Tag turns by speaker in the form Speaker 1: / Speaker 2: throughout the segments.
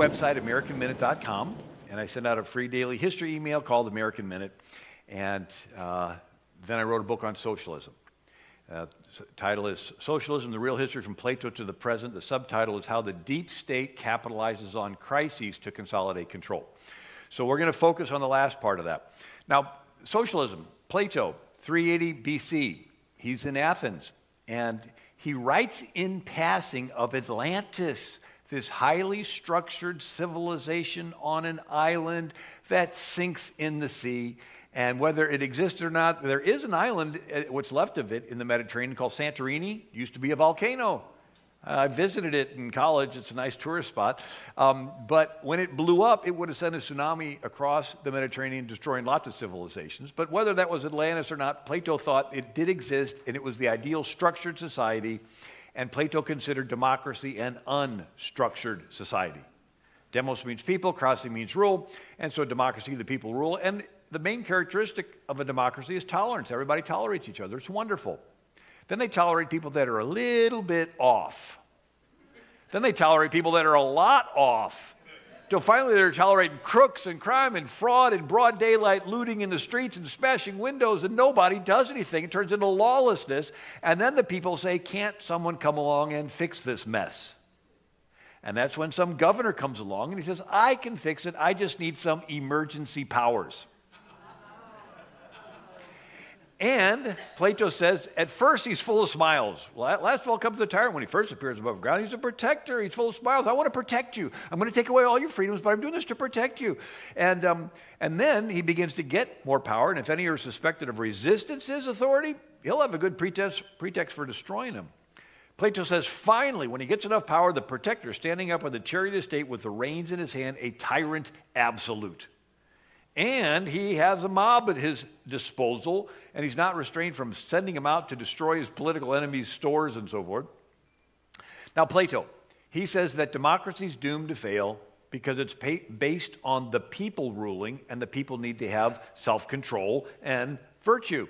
Speaker 1: website, AmericanMinute.com, and I send out a free daily history email called American Minute. And then I wrote a book on socialism. The title is Socialism, the Real History from Plato to the Present. The subtitle is How the Deep State Capitalizes on Crises to Consolidate Control. So we're going to focus on the last part of that. Now, socialism, Plato, 380 BC. He's in Athens, and he writes in passing of Atlantis, this highly structured civilization on an island that sinks in the sea. And whether it exists or not, there is an island, what's left of it, in the Mediterranean called Santorini. Used to be a volcano. I visited it in college. It's a nice tourist spot. But when it blew up, it would have sent a tsunami across the Mediterranean, destroying lots of civilizations. But whether that was Atlantis or not, Plato thought it did exist, and it was the ideal structured society. And Plato considered democracy an unstructured society. Demos means people, krasi means rule, and so democracy, the people rule. And the main characteristic of a democracy is tolerance. Everybody tolerates each other. It's wonderful. Then they tolerate people that are a little bit off. Then they tolerate people that are a lot off. Till finally they're tolerating crooks and crime and fraud and broad daylight looting in the streets and smashing windows, and nobody does anything. It turns into lawlessness. And then the people say, can't someone come along and fix this mess? And that's when some governor comes along and he says, I can fix it. I just need some emergency powers. And Plato says, at first he's full of smiles. Well, last of all comes the tyrant. When he first appears above ground, he's a protector. He's full of smiles. I want to protect you. I'm going to take away all your freedoms, but I'm doing this to protect you. And then he begins to get more power. And if any are suspected of resistance to his authority, he'll have a good pretext for destroying him. Plato says, finally, when he gets enough power, the protector, standing up on the chariot of state with the reins in his hand, a tyrant absolute. And he has a mob at his disposal, and he's not restrained from sending them out to destroy his political enemies' stores and so forth. Now, Plato, he says that democracy is doomed to fail because it's based on the people ruling, and the people need to have self-control and virtue.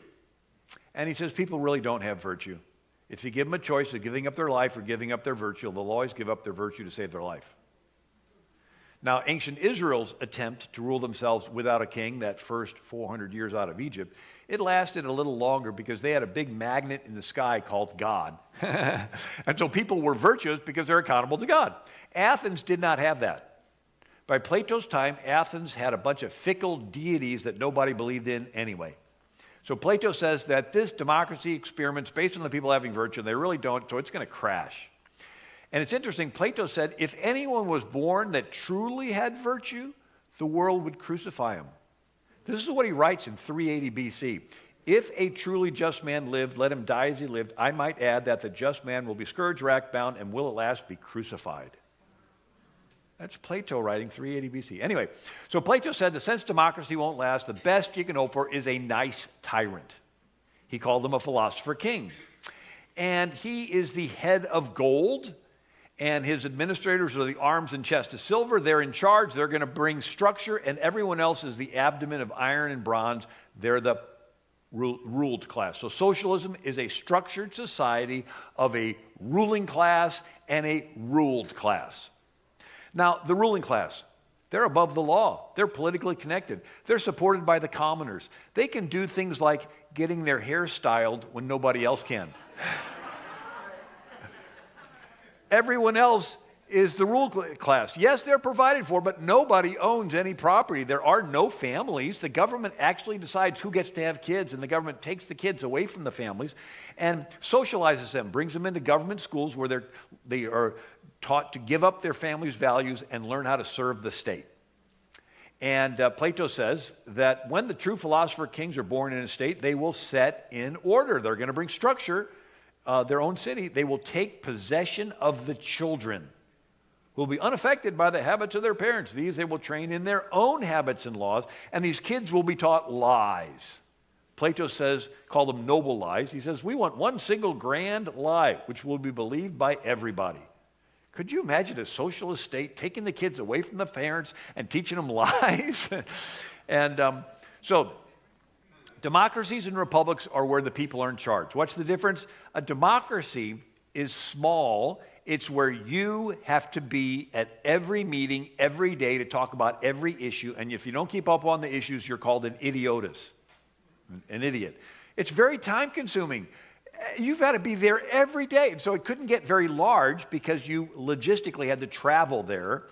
Speaker 1: And he says people really don't have virtue. If you give them a choice of giving up their life or giving up their virtue, they'll always give up their virtue to save their life. Now, ancient Israel's attempt to rule themselves without a king, that first 400 years out of Egypt, it lasted a little longer because they had a big magnet in the sky called God. And so people were virtuous because they're accountable to God. Athens did not have that. By Plato's time, Athens had a bunch of fickle deities that nobody believed in anyway. So Plato says that this democracy experiment's based on the people having virtue, and they really don't, so it's going to crash. And it's interesting, Plato said, if anyone was born that truly had virtue, the world would crucify him. This is what he writes in 380 BC. If a truly just man lived, let him die as he lived. I might add that the just man will be scourged, racked, bound, and will at last be crucified. That's Plato writing 380 BC. Anyway, so Plato said that since democracy won't last, the best you can hope for is a nice tyrant. He called him a philosopher king. And he is the head of gold, and his administrators are the arms and chest of silver. They're in charge. They're going to bring structure, and everyone else is the abdomen of iron and bronze. They're the ruled class. So socialism is a structured society of a ruling class and a ruled class. Now, the ruling class, they're above the law. They're politically connected. They're supported by the commoners. They can do things like getting their hair styled when nobody else can. Everyone else is the ruled class. Yes, they're provided for, but nobody owns any property. There are no families. The government actually decides who gets to have kids, and the government takes the kids away from the families and socializes them, brings them into government schools where they are taught to give up their family's values and learn how to serve the state. And Plato says that when the true philosopher kings are born in a state, they will set in order. They're going to bring structure, their own city. They will take possession of the children who will be unaffected by the habits of their parents. These they will train in their own habits and laws, and these kids will be taught lies. Plato says, call them noble lies. He says, we want one single grand lie, which will be believed by everybody. Could you imagine a socialist state taking the kids away from the parents and teaching them lies? So democracies and republics are where the people are in charge. What's the difference? A democracy is small It's where you have to be at every meeting, every day to talk about every issue. And if you don't keep up on the issues, you're called an idiotus, an idiot. It's very time consuming. You've got to be there every day. And so it couldn't get very large because you logistically had to travel there.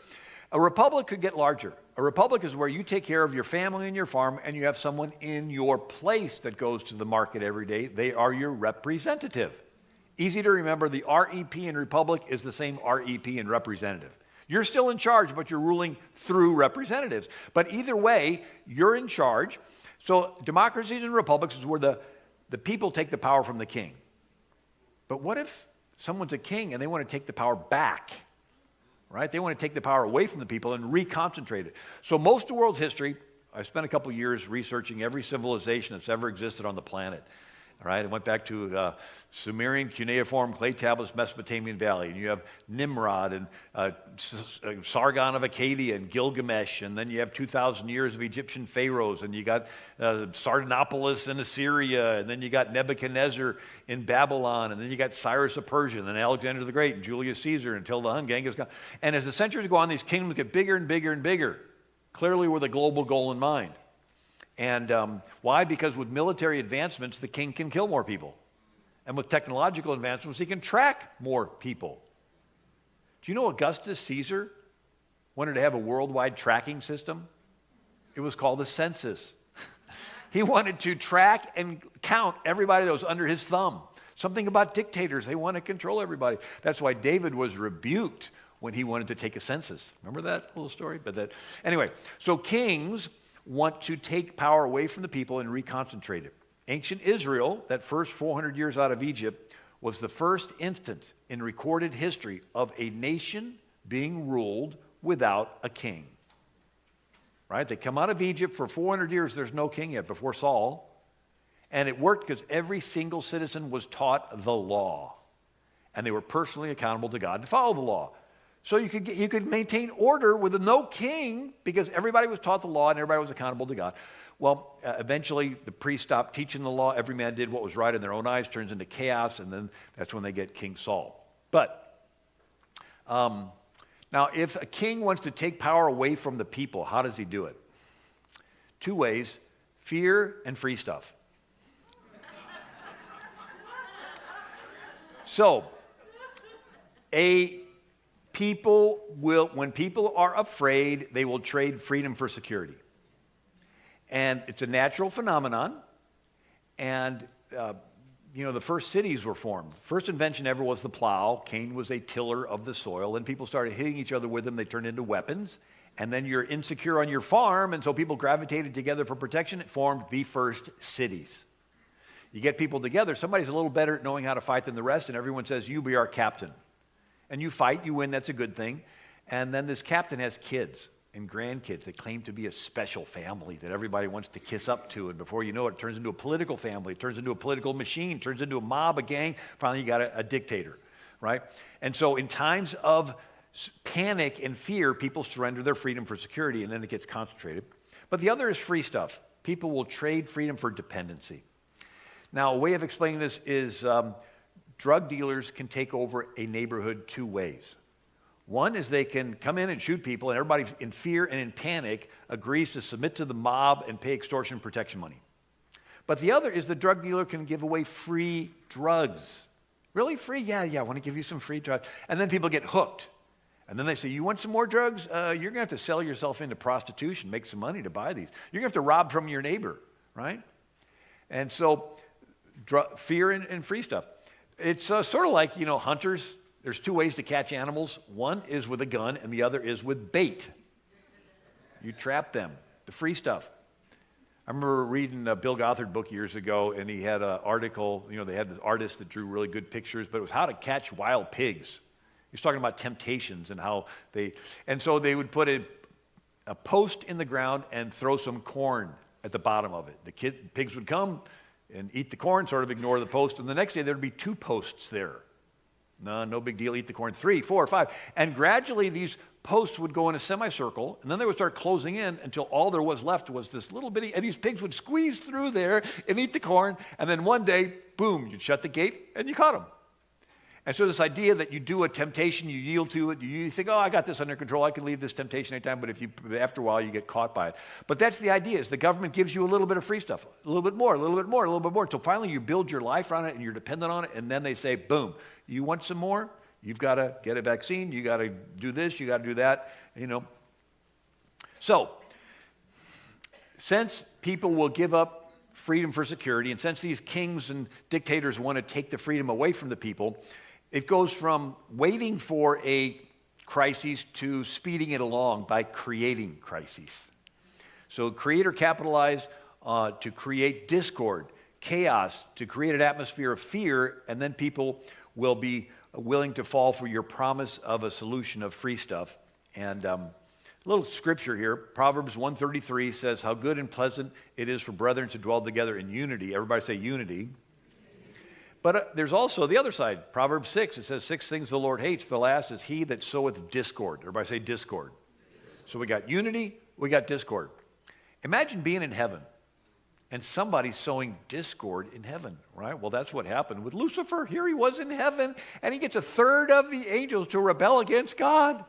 Speaker 1: A republic could get larger. A republic is where you take care of your family and your farm, and you have someone in your place that goes to the market every day. They are your representative. Easy to remember, the REP in republic is the same REP in representative. You're still in charge, but you're ruling through representatives. But either way, you're in charge. So democracies and republics is where the people take the power from the king. But what if someone's a king and they want to take the power back? Right? They want to take the power away from the people and reconcentrate it. So most of the world's history, I've spent a couple years researching every civilization that's ever existed on the planet. All right, I went back to Sumerian cuneiform clay tablets, Mesopotamian Valley, and you have Nimrod and Sargon of Akkadian and Gilgamesh, and then you have 2,000 years of Egyptian pharaohs, and you got Sardanapalus in Assyria, and then you got Nebuchadnezzar in Babylon, and then you got Cyrus of Persia, and then Alexander the Great, and Julius Caesar, until the Hun Genghis Khan. And as the centuries go on, these kingdoms get bigger and bigger and bigger, clearly with a global goal in mind. And why? Because with military advancements, the king can kill more people. And with technological advancements, he can track more people. Do you know Augustus Caesar wanted to have a worldwide tracking system? It was called a census. He wanted to track and count everybody that was under his thumb. Something about dictators, they want to control everybody. That's why David was rebuked when he wanted to take a census. Remember that little story? Anyway, so kings want to take power away from the people and reconcentrate it. Ancient Israel, that first 400 years out of Egypt, was the first instance in recorded history of a nation being ruled without a king. Right? They come out of Egypt for 400 years, there's no king yet, before Saul. And it worked because every single citizen was taught the law. And they were personally accountable to God to follow the law. So you could maintain order with no king because everybody was taught the law and everybody was accountable to God. Well, eventually the priests stopped teaching the law. Every man did what was right in their own eyes, turns into chaos, and then that's when they get King Saul. But now if a king wants to take power away from the people, how does he do it? Two ways: fear and free stuff. So, when people are afraid, they will trade freedom for security. And it's a natural phenomenon. And, the first cities were formed. First invention ever was the plow. Cain was a tiller of the soil. And people started hitting each other with them. They turned into weapons. And then you're insecure on your farm. And so people gravitated together for protection. It formed the first cities. You get people together. Somebody's a little better at knowing how to fight than the rest. And everyone says, you be our captain. And you fight, you win, that's a good thing. And then this captain has kids and grandkids. They claim to be a special family that everybody wants to kiss up to. And before you know it, it turns into a political family. It turns into a political machine. It turns into a mob, a gang. Finally, you got a dictator, right? And so in times of panic and fear, people surrender their freedom for security, and then it gets concentrated. But the other is free stuff. People will trade freedom for dependency. Now, a way of explaining this is drug dealers can take over a neighborhood two ways. One is they can come in and shoot people, and everybody in fear and in panic agrees to submit to the mob and pay extortion protection money. But the other is the drug dealer can give away free drugs. Really free? Yeah, I want to give you some free drugs. And then people get hooked. And then they say, you want some more drugs? You're going to have to sell yourself into prostitution, make some money to buy these. You're going to have to rob from your neighbor, right? And so fear and free stuff. It's sort of like, hunters. There's two ways to catch animals. One is with a gun, and the other is with bait. You trap them, the free stuff. I remember reading a Bill Gothard book years ago, and he had an article. They had this artist that drew really good pictures, but it was how to catch wild pigs. He was talking about temptations and how and so they would put a post in the ground and throw some corn at the bottom of it. The pigs would come and eat the corn, sort of ignore the post, and the next day there'd be two posts there. No big deal, eat the corn, 3, 4, 5. And gradually these posts would go in a semicircle, and then they would start closing in until all there was left was this little bitty, and these pigs would squeeze through there and eat the corn, and then one day, boom, you'd shut the gate and you caught them. And so this idea that you do a temptation, you yield to it, you think, oh, I got this under control, I can leave this temptation anytime, but after a while you get caught by it. But that's the idea, is the government gives you a little bit of free stuff, a little bit more, a little bit more, a little bit more, until finally you build your life around it and you're dependent on it, and then they say, boom, you want some more? You've got to get a vaccine, you got to do this, you got to do that, So, since people will give up freedom for security, and since these kings and dictators want to take the freedom away from the people, it goes from waiting for a crisis to speeding it along by creating crises. So create or capitalize to create discord, chaos, to create an atmosphere of fear, and then people will be willing to fall for your promise of a solution of free stuff. And a little scripture here, Proverbs 1:33 says, how good and pleasant it is for brethren to dwell together in unity. Everybody say unity. But there's also the other side. Proverbs 6, it says, 6 things the Lord hates. The last is he that soweth discord. Everybody say discord. So we got unity, we got discord. Imagine being in heaven and somebody sowing discord in heaven, right? Well, that's what happened with Lucifer. Here he was in heaven, and he gets a third of the angels to rebel against God.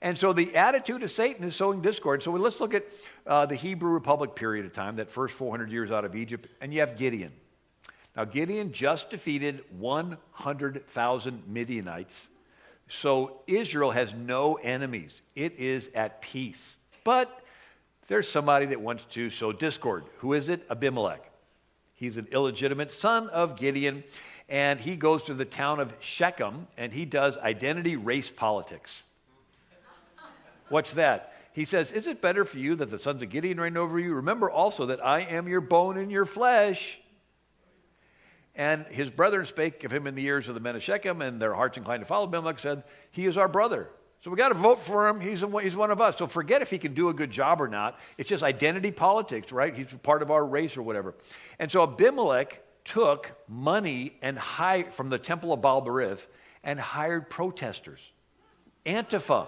Speaker 1: And so the attitude of Satan is sowing discord. So let's look at the Hebrew Republic period of time, that first 400 years out of Egypt, and you have Gideon. Now, Gideon just defeated 100,000 Midianites. So Israel has no enemies. It is at peace. But there's somebody that wants to sow discord. Who is it? Abimelech. He's an illegitimate son of Gideon, and he goes to the town of Shechem, and he does identity race politics. What's that? He says, is it better for you that the sons of Gideon reign over you? Remember also that I am your bone and your flesh. And his brethren spake of him in the ears of the men of Shechem, and their hearts inclined to follow Abimelech, said, he is our brother. So we got to vote for him. He's one of us. So forget if he can do a good job or not. It's just identity politics, right? He's part of our race or whatever. And so Abimelech took money and from the temple of Baal-berith and hired protesters, Antifa,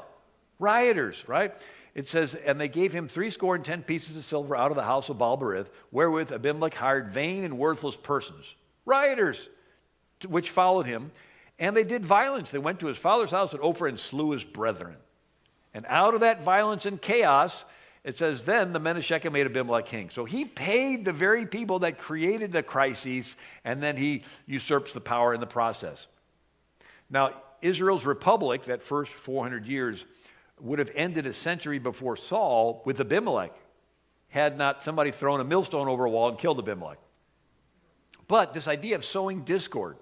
Speaker 1: rioters, right? It says, and they gave him 70 pieces of silver out of the house of Baal-berith, wherewith Abimelech hired vain and worthless persons, rioters, which followed him. And they did violence. They went to his father's house at Ophir and slew his brethren. And out of that violence and chaos, it says, then the men of Shechem made Abimelech king. So he paid the very people that created the crises, and then he usurps the power in the process. Now, Israel's republic, that first 400 years, would have ended a century before Saul with Abimelech, had not somebody thrown a millstone over a wall and killed Abimelech. But this idea of sowing discord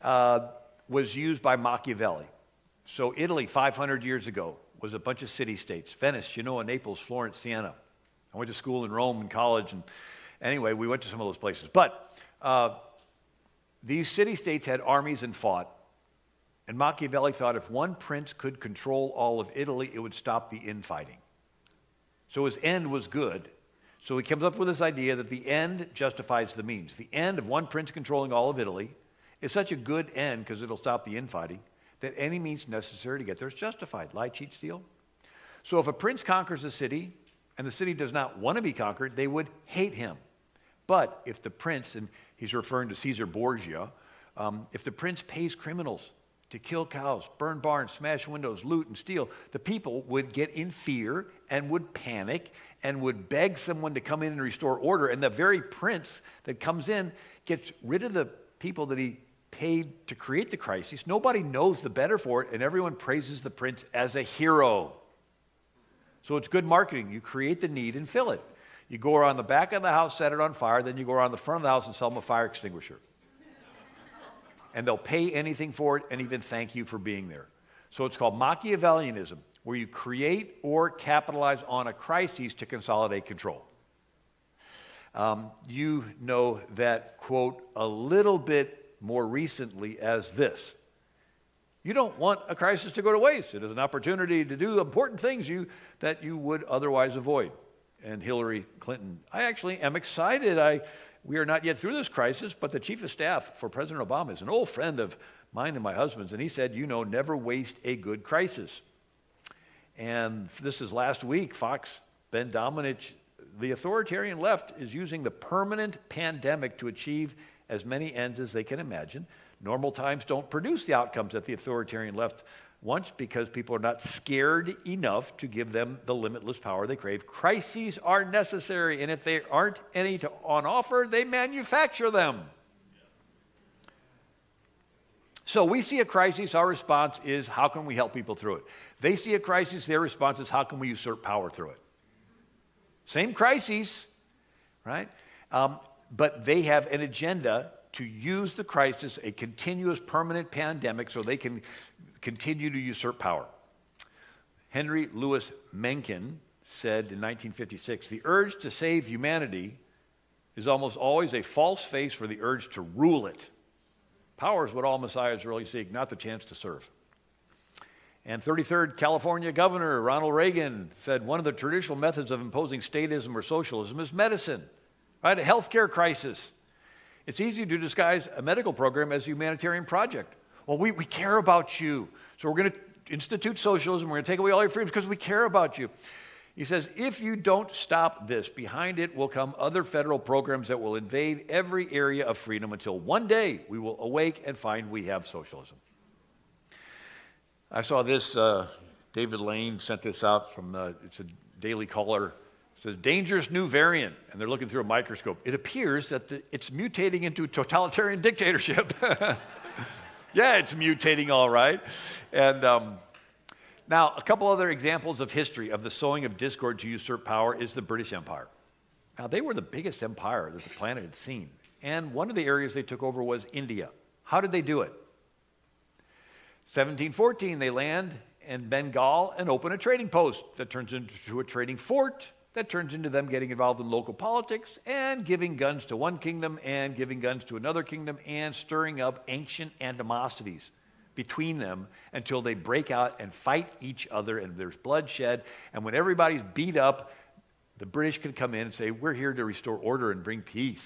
Speaker 1: was used by Machiavelli. So Italy, 500 years ago, was a bunch of city-states. Venice, Genoa, Naples, Florence, Siena. I went to school in Rome and college, and anyway, we went to some of those places. But these city-states had armies and fought. And Machiavelli thought if one prince could control all of Italy, it would stop the infighting. So his end was good. So he comes up with this idea that the end justifies the means. The end of one prince controlling all of Italy is such a good end, because it'll stop the infighting, that any means necessary to get there is justified. Lie, cheat, steal. So if a prince conquers a city, and the city does not want to be conquered, they would hate him. But if the prince, and he's referring to Caesar Borgia, if the prince pays criminals to kill cows, burn barns, smash windows, loot, and steal, the people would get in fear and would panic and would beg someone to come in and restore order. And the very prince that comes in gets rid of the people that he paid to create the crisis. Nobody knows the better for it, and everyone praises the prince as a hero. So it's good marketing. You create the need and fill it. You go around the back of the house, set it on fire, then you go around the front of the house and sell them a fire extinguisher. And they'll pay anything for it and even thank you for being there. So it's called Machiavellianism, where you create or capitalize on a crisis to consolidate control. You know that quote a little bit more recently as this: you don't want a crisis to go to waste. It is an opportunity to do important things that you would otherwise avoid. And Hillary Clinton, I actually am excited. We are not yet through this crisis, but the chief of staff for President Obama is an old friend of mine and my husband's, and he said, never waste a good crisis. And this is last week, Fox, Ben Domenech, the authoritarian left is using the permanent pandemic to achieve as many ends as they can imagine. Normal times don't produce the outcomes that the authoritarian left wants because people are not scared enough to give them the limitless power they crave. Crises are necessary, and if there aren't any on offer, they manufacture them. So we see a crisis, our response is, how can we help people through it? They see a crisis, their response is, how can we usurp power through it? Same crises, right? But they have an agenda to use the crisis, a continuous permanent pandemic, so they can continue to usurp power. Henry Louis Mencken said in 1956, the urge to save humanity is almost always a false face for the urge to rule it. Power is what all messiahs really seek, not the chance to serve. And 33rd California Governor Ronald Reagan said one of the traditional methods of imposing statism or socialism is medicine, right? A healthcare crisis. It's easy to disguise a medical program as a humanitarian project. Well, we care about you, so we're going to institute socialism. We're going to take away all your freedoms because we care about you. He says, if you don't stop this, behind it will come other federal programs that will invade every area of freedom until one day we will awake and find we have socialism. I saw this, David Lane sent this out from, it's a Daily Caller. It says, dangerous new variant, and they're looking through a microscope. It appears that it's mutating into a totalitarian dictatorship. Yeah, it's mutating all right. And now, a couple other examples of history of the sowing of discord to usurp power is the British Empire. Now, they were the biggest empire that the planet had seen. And one of the areas they took over was India. How did they do it? 1714, they land in Bengal and open a trading post that turns into a trading fort, that turns into them getting involved in local politics and giving guns to one kingdom and giving guns to another kingdom and stirring up ancient animosities between them until they break out and fight each other and there's bloodshed. And when everybody's beat up, the British can come in and say, we're here to restore order and bring peace.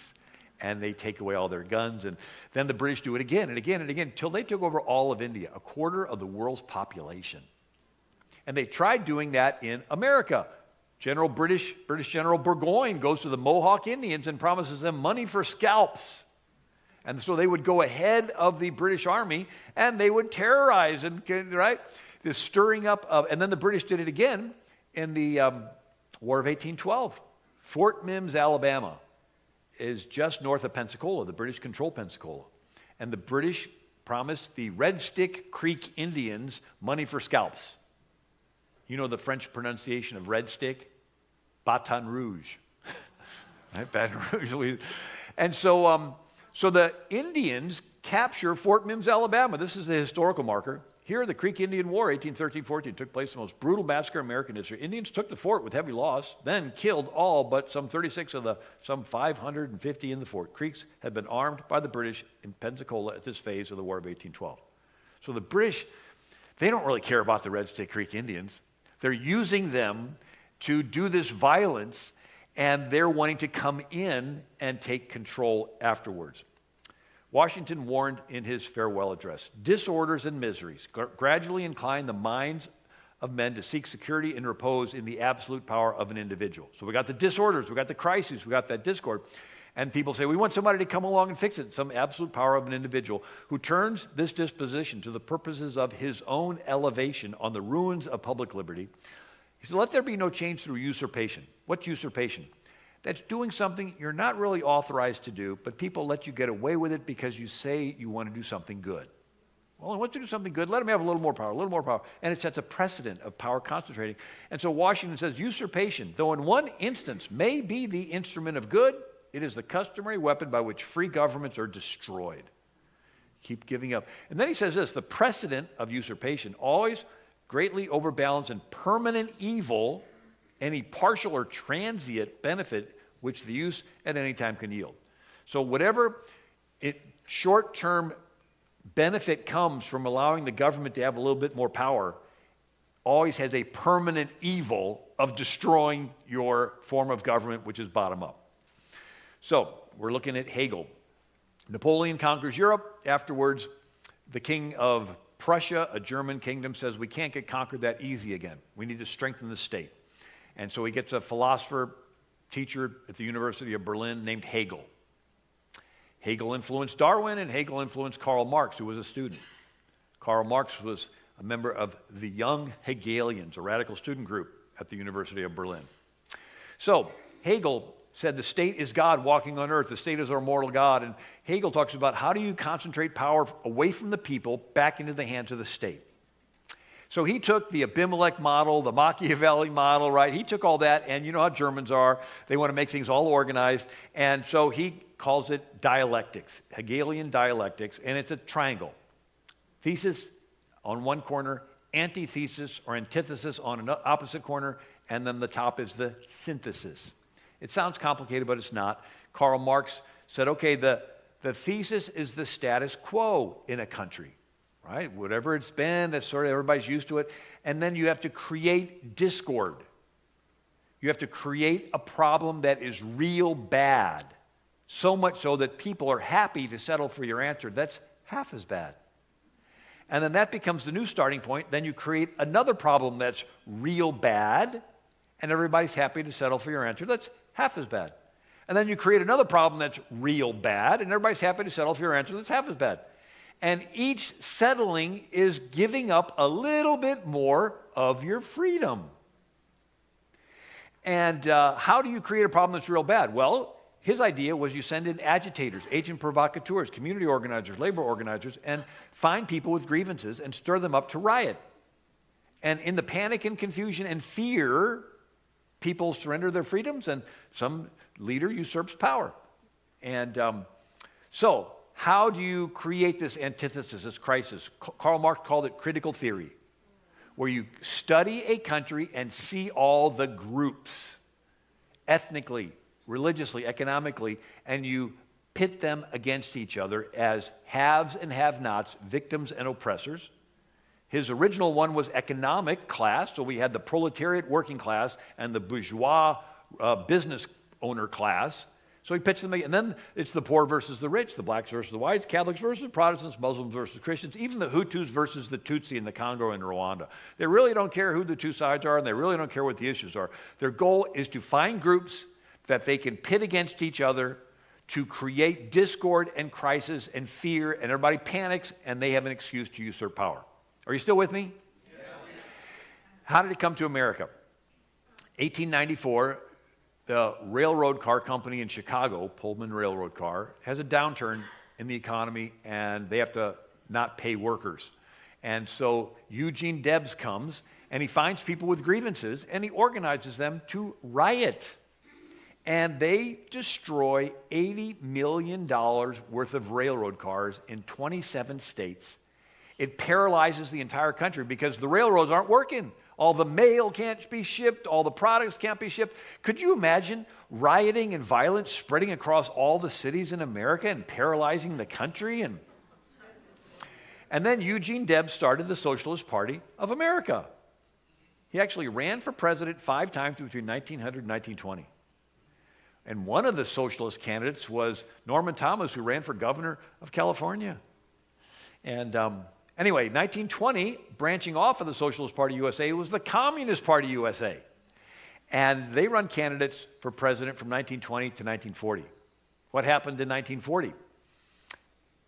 Speaker 1: And they take away all their guns. And then the British do it again and again and again until they took over all of India, a quarter of the world's population. And they tried doing that in America. British General Burgoyne goes to the Mohawk Indians and promises them money for scalps. And so they would go ahead of the British Army and they would terrorize and, right? This stirring up of, and then the British did it again in the War of 1812. Fort Mims, Alabama is just north of Pensacola. The British control Pensacola. And the British promised the Red Stick Creek Indians money for scalps. You know the French pronunciation of Red Stick? Baton Rouge. Right? Baton Rouge. And so the Indians capture Fort Mims, Alabama. This is the historical marker. Here, the Creek Indian War, 1813-14, took place, the most brutal massacre in American history. Indians took the fort with heavy loss, then killed all but some 36 of the some 550 in the fort. Creeks had been armed by the British in Pensacola at this phase of the War of 1812. So the British, they don't really care about the Red Stick Creek Indians. They're using them to do this violence, and they're wanting to come in and take control afterwards. Washington warned in his farewell address, disorders and miseries gradually incline the minds of men to seek security and repose in the absolute power of an individual. So we got the disorders, we got the crises, we got that discord. And people say, we want somebody to come along and fix it. Some absolute power of an individual who turns this disposition to the purposes of his own elevation on the ruins of public liberty. He said, let there be no change through usurpation. What's usurpation? That's doing something you're not really authorized to do, but people let you get away with it because you say you want to do something good. Well, and once you do something good, let them have a little more power, a little more power. And it sets a precedent of power concentrating. And so Washington says usurpation, though in one instance may be the instrument of good, it is the customary weapon by which free governments are destroyed. Keep giving up. And then he says this, the precedent of usurpation always greatly overbalance in permanent evil any partial or transient benefit which the use at any time can yield. So whatever short-term benefit comes from allowing the government to have a little bit more power always has a permanent evil of destroying your form of government, which is bottom up. So we're looking at Hegel. Napoleon conquers Europe. Afterwards, the king of Prussia, a German kingdom, says we can't get conquered that easy again. We need to strengthen the state. And so he gets a philosopher teacher at the University of Berlin named Hegel. Hegel influenced Darwin, and Hegel influenced Karl Marx, who was a student. Karl Marx was a member of the Young Hegelians, a radical student group at the University of Berlin. So Hegel said the state is God walking on earth. The state is our mortal God. And Hegel talks about how do you concentrate power away from the people back into the hands of the state. So he took the Abimelech model, the Machiavelli model, right? He took all that, and you know how Germans are. They want to make things all organized. And so he calls it dialectics, Hegelian dialectics, and it's a triangle. Thesis on one corner, antithesis or antithesis on an opposite corner, and then the top is the synthesis. It sounds complicated, but it's not. Karl Marx said, okay, the thesis is the status quo in a country. Right? Whatever it's been, that's sort of everybody's used to it. And then you have to create discord. You have to create a problem that is real bad. So much so that people are happy to settle for your answer. That's half as bad. And then that becomes the new starting point. Then you create another problem that's real bad, and everybody's happy to settle for your answer. That's half as bad. And then you create another problem that's real bad, and everybody's happy to settle for your answer. That's half as bad. And each settling is giving up a little bit more of your freedom. And how do you create a problem that's real bad? Well, his idea was you send in agitators, agent provocateurs, community organizers, labor organizers, and find people with grievances and stir them up to riot. And in the panic and confusion and fear, people surrender their freedoms and some leader usurps power. And so how do you create this antithesis, this crisis? Karl Marx called it critical theory, where you study a country and see all the groups, ethnically, religiously, economically, and you pit them against each other as haves and have-nots, victims and oppressors. His original one was economic class, so we had the proletariat working class and the bourgeois business owner class. So he pitched them, and then it's the poor versus the rich, the blacks versus the whites, Catholics versus Protestants, Muslims versus Christians, even the Hutus versus the Tutsi in the Congo and Rwanda. They really don't care who the two sides are, and they really don't care what the issues are. Their goal is to find groups that they can pit against each other to create discord and crisis and fear, and everybody panics, and they have an excuse to usurp power. Are you still with me? Yeah. How did it come to America? 1894, the railroad car company in Chicago, Pullman Railroad Car, has a downturn in the economy, and they have to not pay workers. And so Eugene Debs comes, and he finds people with grievances, and he organizes them to riot. And they destroy $80 million worth of railroad cars in 27 states. It paralyzes the entire country because the railroads aren't working. All the mail can't be shipped. All the products can't be shipped. Could you imagine rioting and violence spreading across all the cities in America and paralyzing the country? And then Eugene Debs started the Socialist Party of America. He actually ran for president 5 times between 1900 and 1920. And one of the socialist candidates was Norman Thomas, who ran for governor of California. And anyway, 1920, branching off of the Socialist Party USA, was the Communist Party USA. And they run candidates for president from 1920 to 1940. What happened in 1940?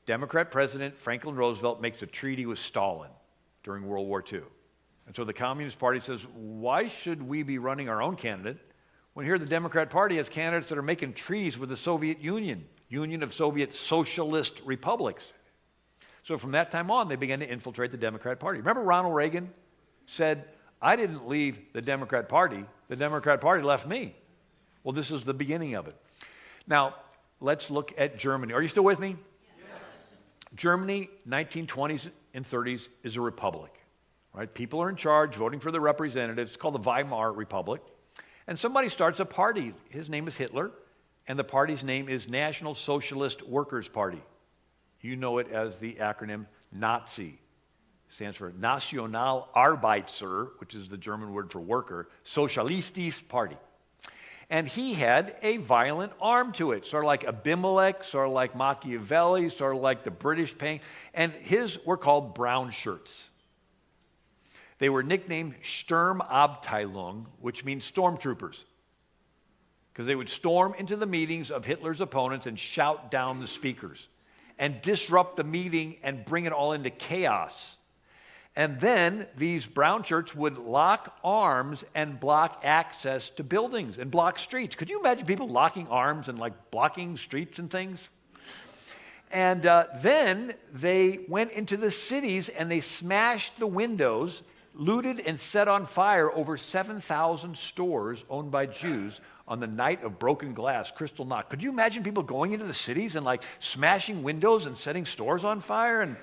Speaker 1: Democrat President Franklin Roosevelt makes a treaty with Stalin during World War II. And so the Communist Party says, why should we be running our own candidate when here the Democrat Party has candidates that are making treaties with the Soviet Union, Union of Soviet Socialist Republics? So from that time on, they began to infiltrate the Democrat Party. Remember Ronald Reagan said, I didn't leave the Democrat Party left me. Well, this is the beginning of it. Now, let's look at Germany. Are you still with me? Yes. Germany, 1920s and 30s, is a republic. Right? People are in charge, voting for the representatives. It's called the Weimar Republic. And somebody starts a party. His name is Hitler, and the party's name is National Socialist Workers' Party. You know it as the acronym Nazi. It stands for Nationalarbeiter, which is the German word for worker, Sozialistische Party. And he had a violent arm to it, sort of like Abimelech, sort of like Machiavelli, sort of like the British pain. And his were called brown shirts. They were nicknamed Sturmabteilung, which means stormtroopers, because they would storm into the meetings of Hitler's opponents and shout down the speakers and disrupt the meeting and bring it all into chaos. And then these brown shirts would lock arms and block access to buildings and block streets. Could you imagine people locking arms and like blocking streets and things? And then they went into the cities and they smashed the windows, looted and set on fire over 7,000 stores owned by Jews on the night of broken glass, Kristallnacht. Could you imagine people going into the cities and like smashing windows and setting stores on fire?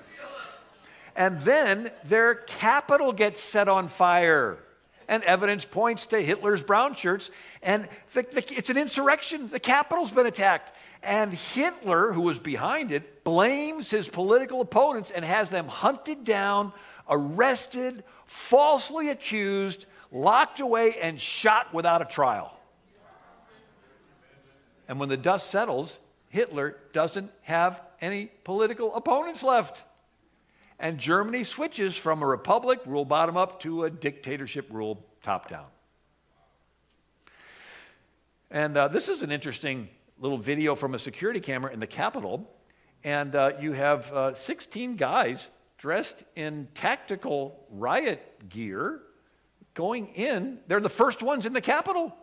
Speaker 1: And then their capital gets set on fire. And evidence points to Hitler's brown shirts. And it's an insurrection. The Capitol's been attacked. And Hitler, who was behind it, blames his political opponents and has them hunted down, arrested, falsely accused, locked away, and shot without a trial. And when the dust settles, Hitler doesn't have any political opponents left. And Germany switches from a republic, rule bottom up, to a dictatorship, rule top down. And this is an interesting little video from a security camera in the Capitol. And you have 16 guys dressed in tactical riot gear going in. They're the first ones in the Capitol.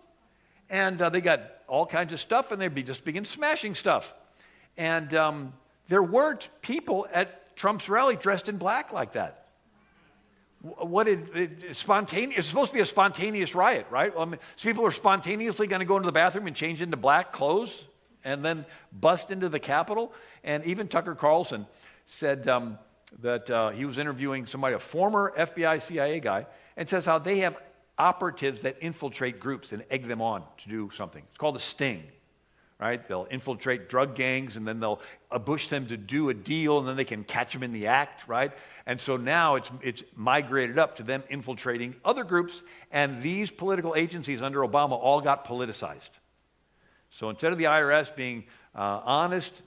Speaker 1: And they got all kinds of stuff, and they just begin smashing stuff. And there weren't people at Trump's rally dressed in black like that. It's supposed to be a spontaneous riot, right? Well, so people are spontaneously going to go into the bathroom and change into black clothes and then bust into the Capitol. And even Tucker Carlson said that he was interviewing somebody, a former FBI CIA guy, and says how they have operatives that infiltrate groups and egg them on to do something. It's called a sting. Right? They'll infiltrate drug gangs, and then they'll ambush them to do a deal, and then they can catch them in the act, right? And so now it's migrated up to them infiltrating other groups, and these political agencies under Obama all got politicized. So instead of the IRS being honest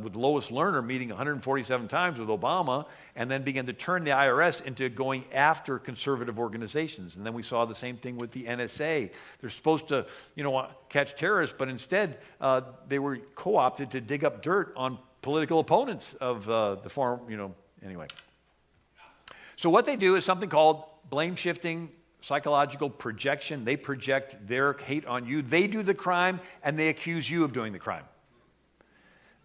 Speaker 1: with Lois Lerner meeting 147 times with Obama, and then began to turn the IRS into going after conservative organizations. And then we saw the same thing with the NSA. They're supposed to, catch terrorists, but instead they were co-opted to dig up dirt on political opponents of the former, anyway. So what they do is something called blame shifting, psychological projection. They project their hate on you. They do the crime, and they accuse you of doing the crime.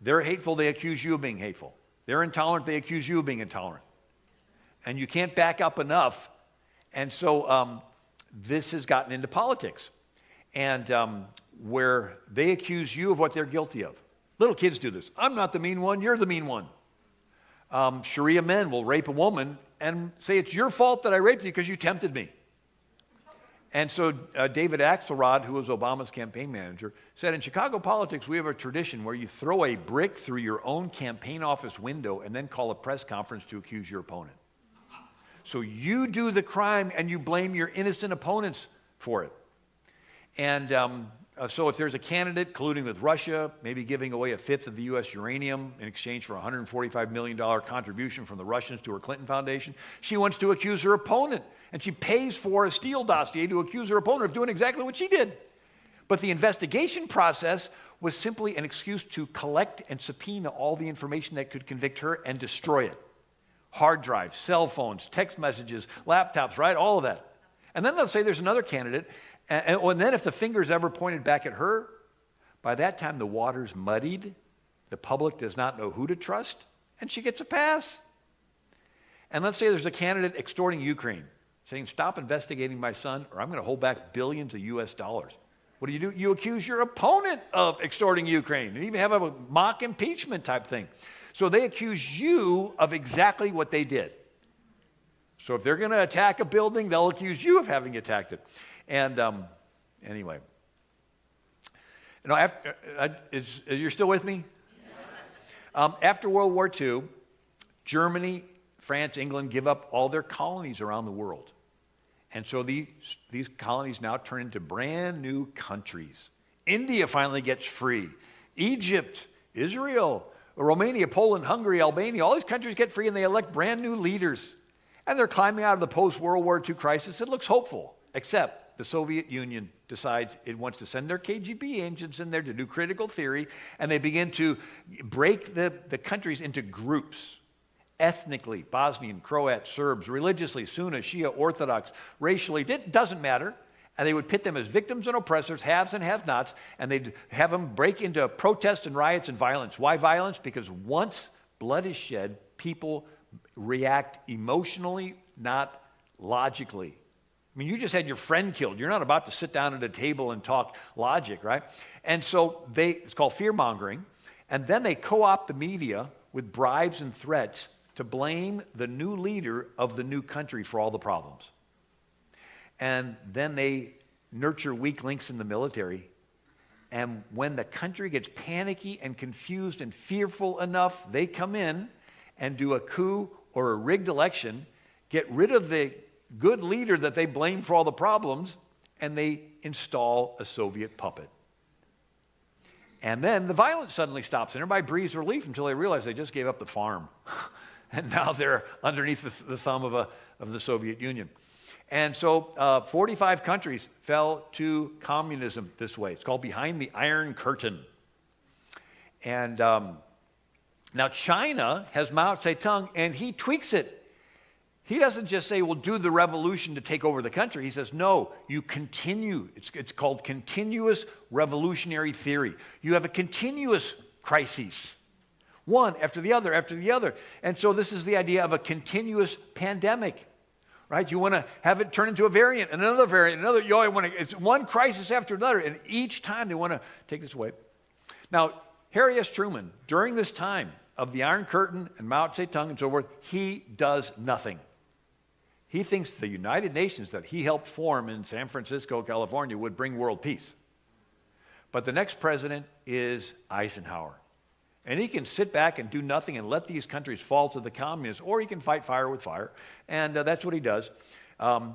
Speaker 1: They're hateful, they accuse you of being hateful. They're intolerant, they accuse you of being intolerant. And you can't back up enough. And so this has gotten into politics. And where they accuse you of what they're guilty of. Little kids do this. I'm not the mean one, you're the mean one. Sharia men will rape a woman and say, it's your fault that I raped you because you tempted me. And so David Axelrod, who was Obama's campaign manager, said, in Chicago politics, we have a tradition where you throw a brick through your own campaign office window and then call a press conference to accuse your opponent. So you do the crime and you blame your innocent opponents for it. And so if there's a candidate colluding with Russia, maybe giving away a fifth of the U.S. uranium in exchange for a $145 million contribution from the Russians to her Clinton Foundation, she wants to accuse her opponent. And she pays for a Steele dossier to accuse her opponent of doing exactly what she did. But the investigation process was simply an excuse to collect and subpoena all the information that could convict her and destroy it. Hard drives, cell phones, text messages, laptops, right? All of that. And then they'll say there's another candidate. And then if the finger's ever pointed back at her, by that time the water's muddied. The public does not know who to trust. And she gets a pass. And let's say there's a candidate extorting Ukraine, saying, stop investigating my son, or I'm going to hold back billions of U.S. dollars. What do? You accuse your opponent of extorting Ukraine, and even have a mock impeachment type thing. So they accuse you of exactly what they did. So if they're going to attack a building, they'll accuse you of having attacked it. And anyway, you're still with me? After World War II, Germany, France, England give up all their colonies around the world. And so these colonies now turn into brand new countries. India finally gets free. Egypt, Israel, Romania, Poland, Hungary, Albania, all these countries get free and they elect brand new leaders. And they're climbing out of the post-World War II crisis. It looks hopeful, except the Soviet Union decides it wants to send their KGB agents in there to do critical theory, and they begin to break the countries into groups. Ethnically, Bosnian, Croat, Serbs, religiously, Sunni, Shia, Orthodox, racially, it doesn't matter. And they would pit them as victims and oppressors, haves and have-nots, and they'd have them break into protests and riots and violence. Why violence? Because once blood is shed, people react emotionally, not logically. I mean, you just had your friend killed. You're not about to sit down at a table and talk logic, right? And so it's called fear-mongering. And then they co-opt the media with bribes and threats to blame the new leader of the new country for all the problems. And then they nurture weak links in the military. And when the country gets panicky and confused and fearful enough, they come in and do a coup or a rigged election, get rid of the good leader that they blame for all the problems, and they install a Soviet puppet. And then the violence suddenly stops, and everybody breathes relief until they realize they just gave up the farm. And now they're underneath the thumb of the Soviet Union. And so 45 countries fell to communism this way. It's called behind the Iron Curtain. And now China has Mao Zedong, and he tweaks it. He doesn't just say, we'll do the revolution to take over the country. He says, no, you continue. It's called continuous revolutionary theory. You have a continuous crisis, one after the other after the other. And so this is the idea of a continuous pandemic. Right? You want to have it turn into a variant, another variant, another. It's one crisis after another, and each time they want to take this away. Now, Harry S. Truman, during this time of the Iron Curtain and Mao Zedong and so forth, he does nothing. He thinks the United Nations that he helped form in San Francisco, California, would bring world peace. But the next president is Eisenhower. And he can sit back and do nothing and let these countries fall to the communists, or he can fight fire with fire. And that's what he does.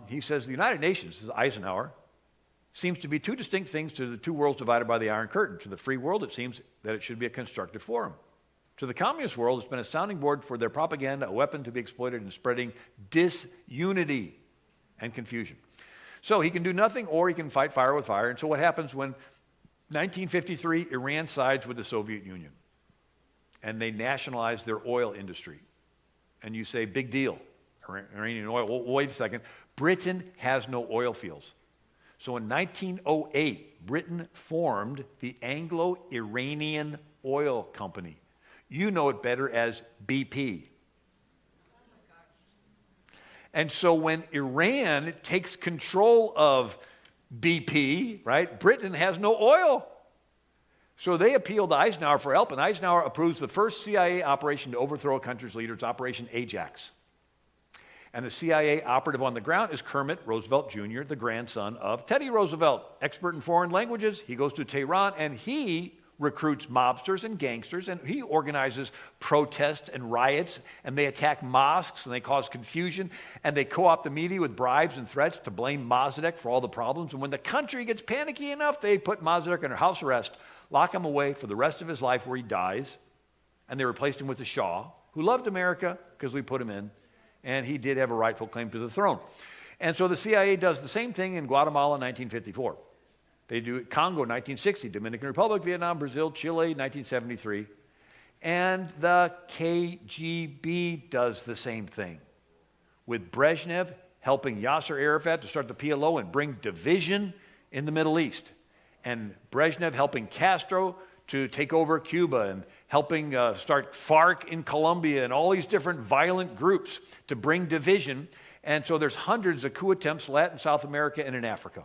Speaker 1: He says the United Nations, this is Eisenhower, seems to be two distinct things to the two worlds divided by the Iron Curtain. To the free world, it seems that it should be a constructive forum. To the communist world, it's been a sounding board for their propaganda, a weapon to be exploited in spreading disunity and confusion. So he can do nothing, or he can fight fire with fire. And so what happens when 1953, Iran sides with the Soviet Union? And they nationalize their oil industry. And you say, big deal, Iranian oil. Well, wait a second. Britain has no oil fields. So in 1908, Britain formed the Anglo-Iranian Oil Company. You know it better as BP. And so when Iran takes control of BP, right, Britain has no oil. So they appeal to Eisenhower for help, and Eisenhower approves the first CIA operation to overthrow a country's leader. It's Operation Ajax. And the CIA operative on the ground is Kermit Roosevelt Jr., the grandson of Teddy Roosevelt, expert in foreign languages. He goes to Tehran, and he recruits mobsters and gangsters, and he organizes protests and riots, and they attack mosques, and they cause confusion, and they co-opt the media with bribes and threats to blame Mossadegh for all the problems. And when the country gets panicky enough, they put Mossadegh under house arrest, lock him away for the rest of his life where he dies, and they replaced him with the Shah, who loved America because we put him in, and he did have a rightful claim to the throne. And so the CIA does the same thing in Guatemala in 1954. They do it Congo 1960, Dominican Republic, Vietnam, Brazil, Chile 1973. And the KGB does the same thing, with Brezhnev helping Yasser Arafat to start the PLO and bring division in the Middle East. And Brezhnev helping Castro to take over Cuba and helping start FARC in Colombia and all these different violent groups to bring division. And so there's hundreds of coup attempts, Latin, South America, and in Africa.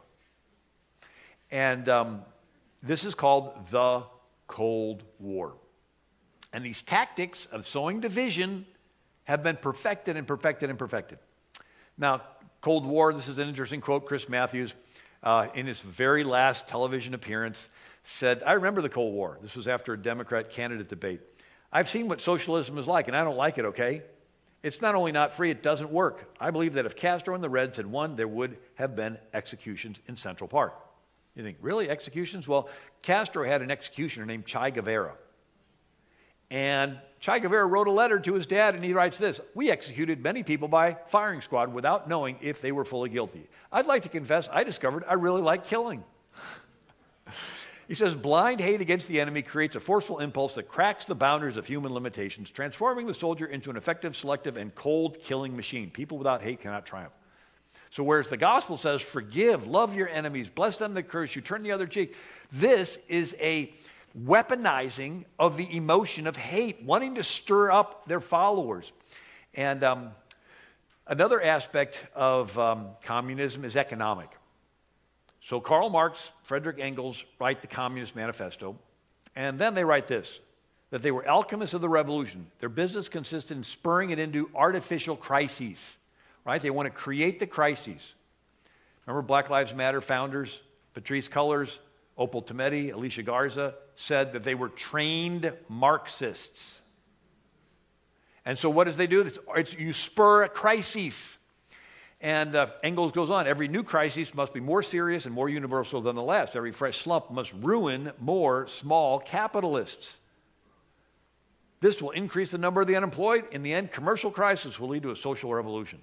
Speaker 1: And this is called the Cold War. And these tactics of sowing division have been perfected and perfected and perfected. Now, Cold War, this is an interesting quote. Chris Matthews, in his very last television appearance, said, I remember the Cold War. This was after a Democrat candidate debate. I've seen what socialism is like, and I don't like it, okay? It's not only not free, it doesn't work. I believe that if Castro and the Reds had won, there would have been executions in Central Park. You think, really, executions? Well, Castro had an executioner named Che Guevara. And Che Guevara wrote a letter to his dad, and he writes this: "We executed many people by firing squad without knowing if they were fully guilty. I'd like to confess I discovered I really like killing." He says, "Blind hate against the enemy creates a forceful impulse that cracks the boundaries of human limitations, transforming the soldier into an effective, selective, and cold killing machine. People without hate cannot triumph." So whereas the gospel says, forgive, love your enemies, bless them that curse you, turn the other cheek, this is a weaponizing of the emotion of hate, wanting to stir up their followers. And another aspect of communism is economic. So Karl Marx, Frederick Engels write the Communist Manifesto, and then they write this, that they were alchemists of the revolution. Their business consisted in spurring it into artificial crises, right? They want to create the crises. Remember Black Lives Matter founders, Patrisse Cullors, Opal Tometi, Alicia Garza, said that they were trained Marxists. And so what does they do? You spur a crisis. And Engels goes on, every new crisis must be more serious and more universal than the last. Every fresh slump must ruin more small capitalists. This will increase the number of the unemployed. In the end, commercial crisis will lead to a social revolution.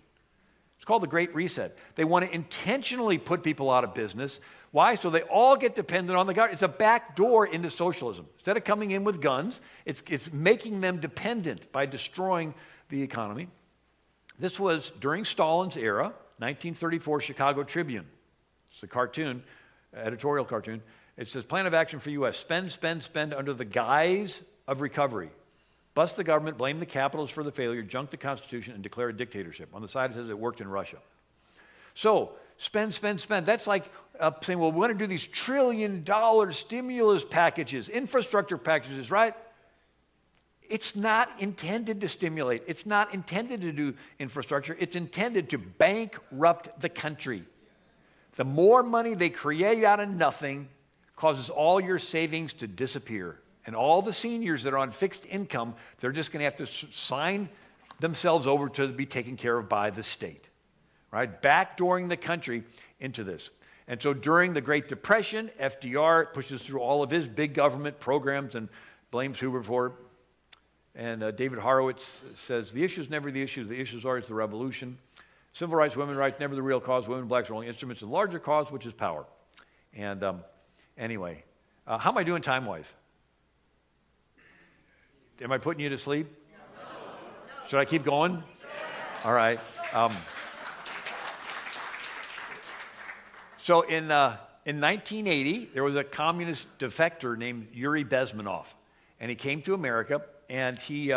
Speaker 1: It's called the Great Reset. They want to intentionally put people out of business. Why? So they all get dependent on the government. It's a back door into socialism. Instead of coming in with guns, it's making them dependent by destroying the economy. This was during Stalin's era, 1934 Chicago Tribune. It's a cartoon, editorial cartoon. It says, plan of action for U.S. Spend, spend, spend under the guise of recovery. Bust the government, blame the capitalists for the failure, junk the Constitution, and declare a dictatorship. On the side it says it worked in Russia. So, spend, spend, spend. That's like saying, well, we want to do these $1 trillion stimulus packages, infrastructure packages, right? It's not intended to stimulate. It's not intended to do infrastructure. It's intended to bankrupt the country. The more money they create out of nothing causes all your savings to disappear. And all the seniors that are on fixed income, they're just going to have to sign themselves over to be taken care of by the state, right? Backdooring the country into this. And so during the Great Depression, FDR pushes through all of his big government programs and blames Hoover for it. And David Horowitz says, the issue is never the issue is always the revolution. Civil rights, women's rights, never the real cause. Women and blacks are only instruments in the larger cause, which is power. And anyway, how am I doing time-wise? Am I putting you to sleep? No. Should I keep going? Yeah. All right. So in 1980, there was a communist defector named Yuri Bezmenov. And he came to America, and he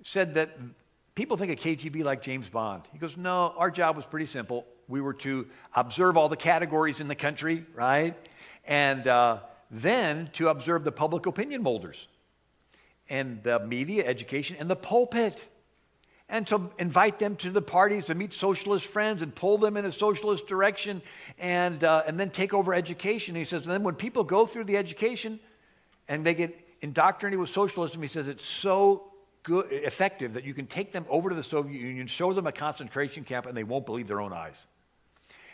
Speaker 1: said that people think of KGB like James Bond. He goes, no, our job was pretty simple. We were to observe all the categories in the country, right? And then to observe the public opinion molders and the media, education, and the pulpit. And to invite them to the parties, to meet socialist friends and pull them in a socialist direction and then take over education. He says, and then when people go through the education and they get indoctrinated with socialism, he says it's so good, effective that you can take them over to the Soviet Union, show them a concentration camp, and they won't believe their own eyes.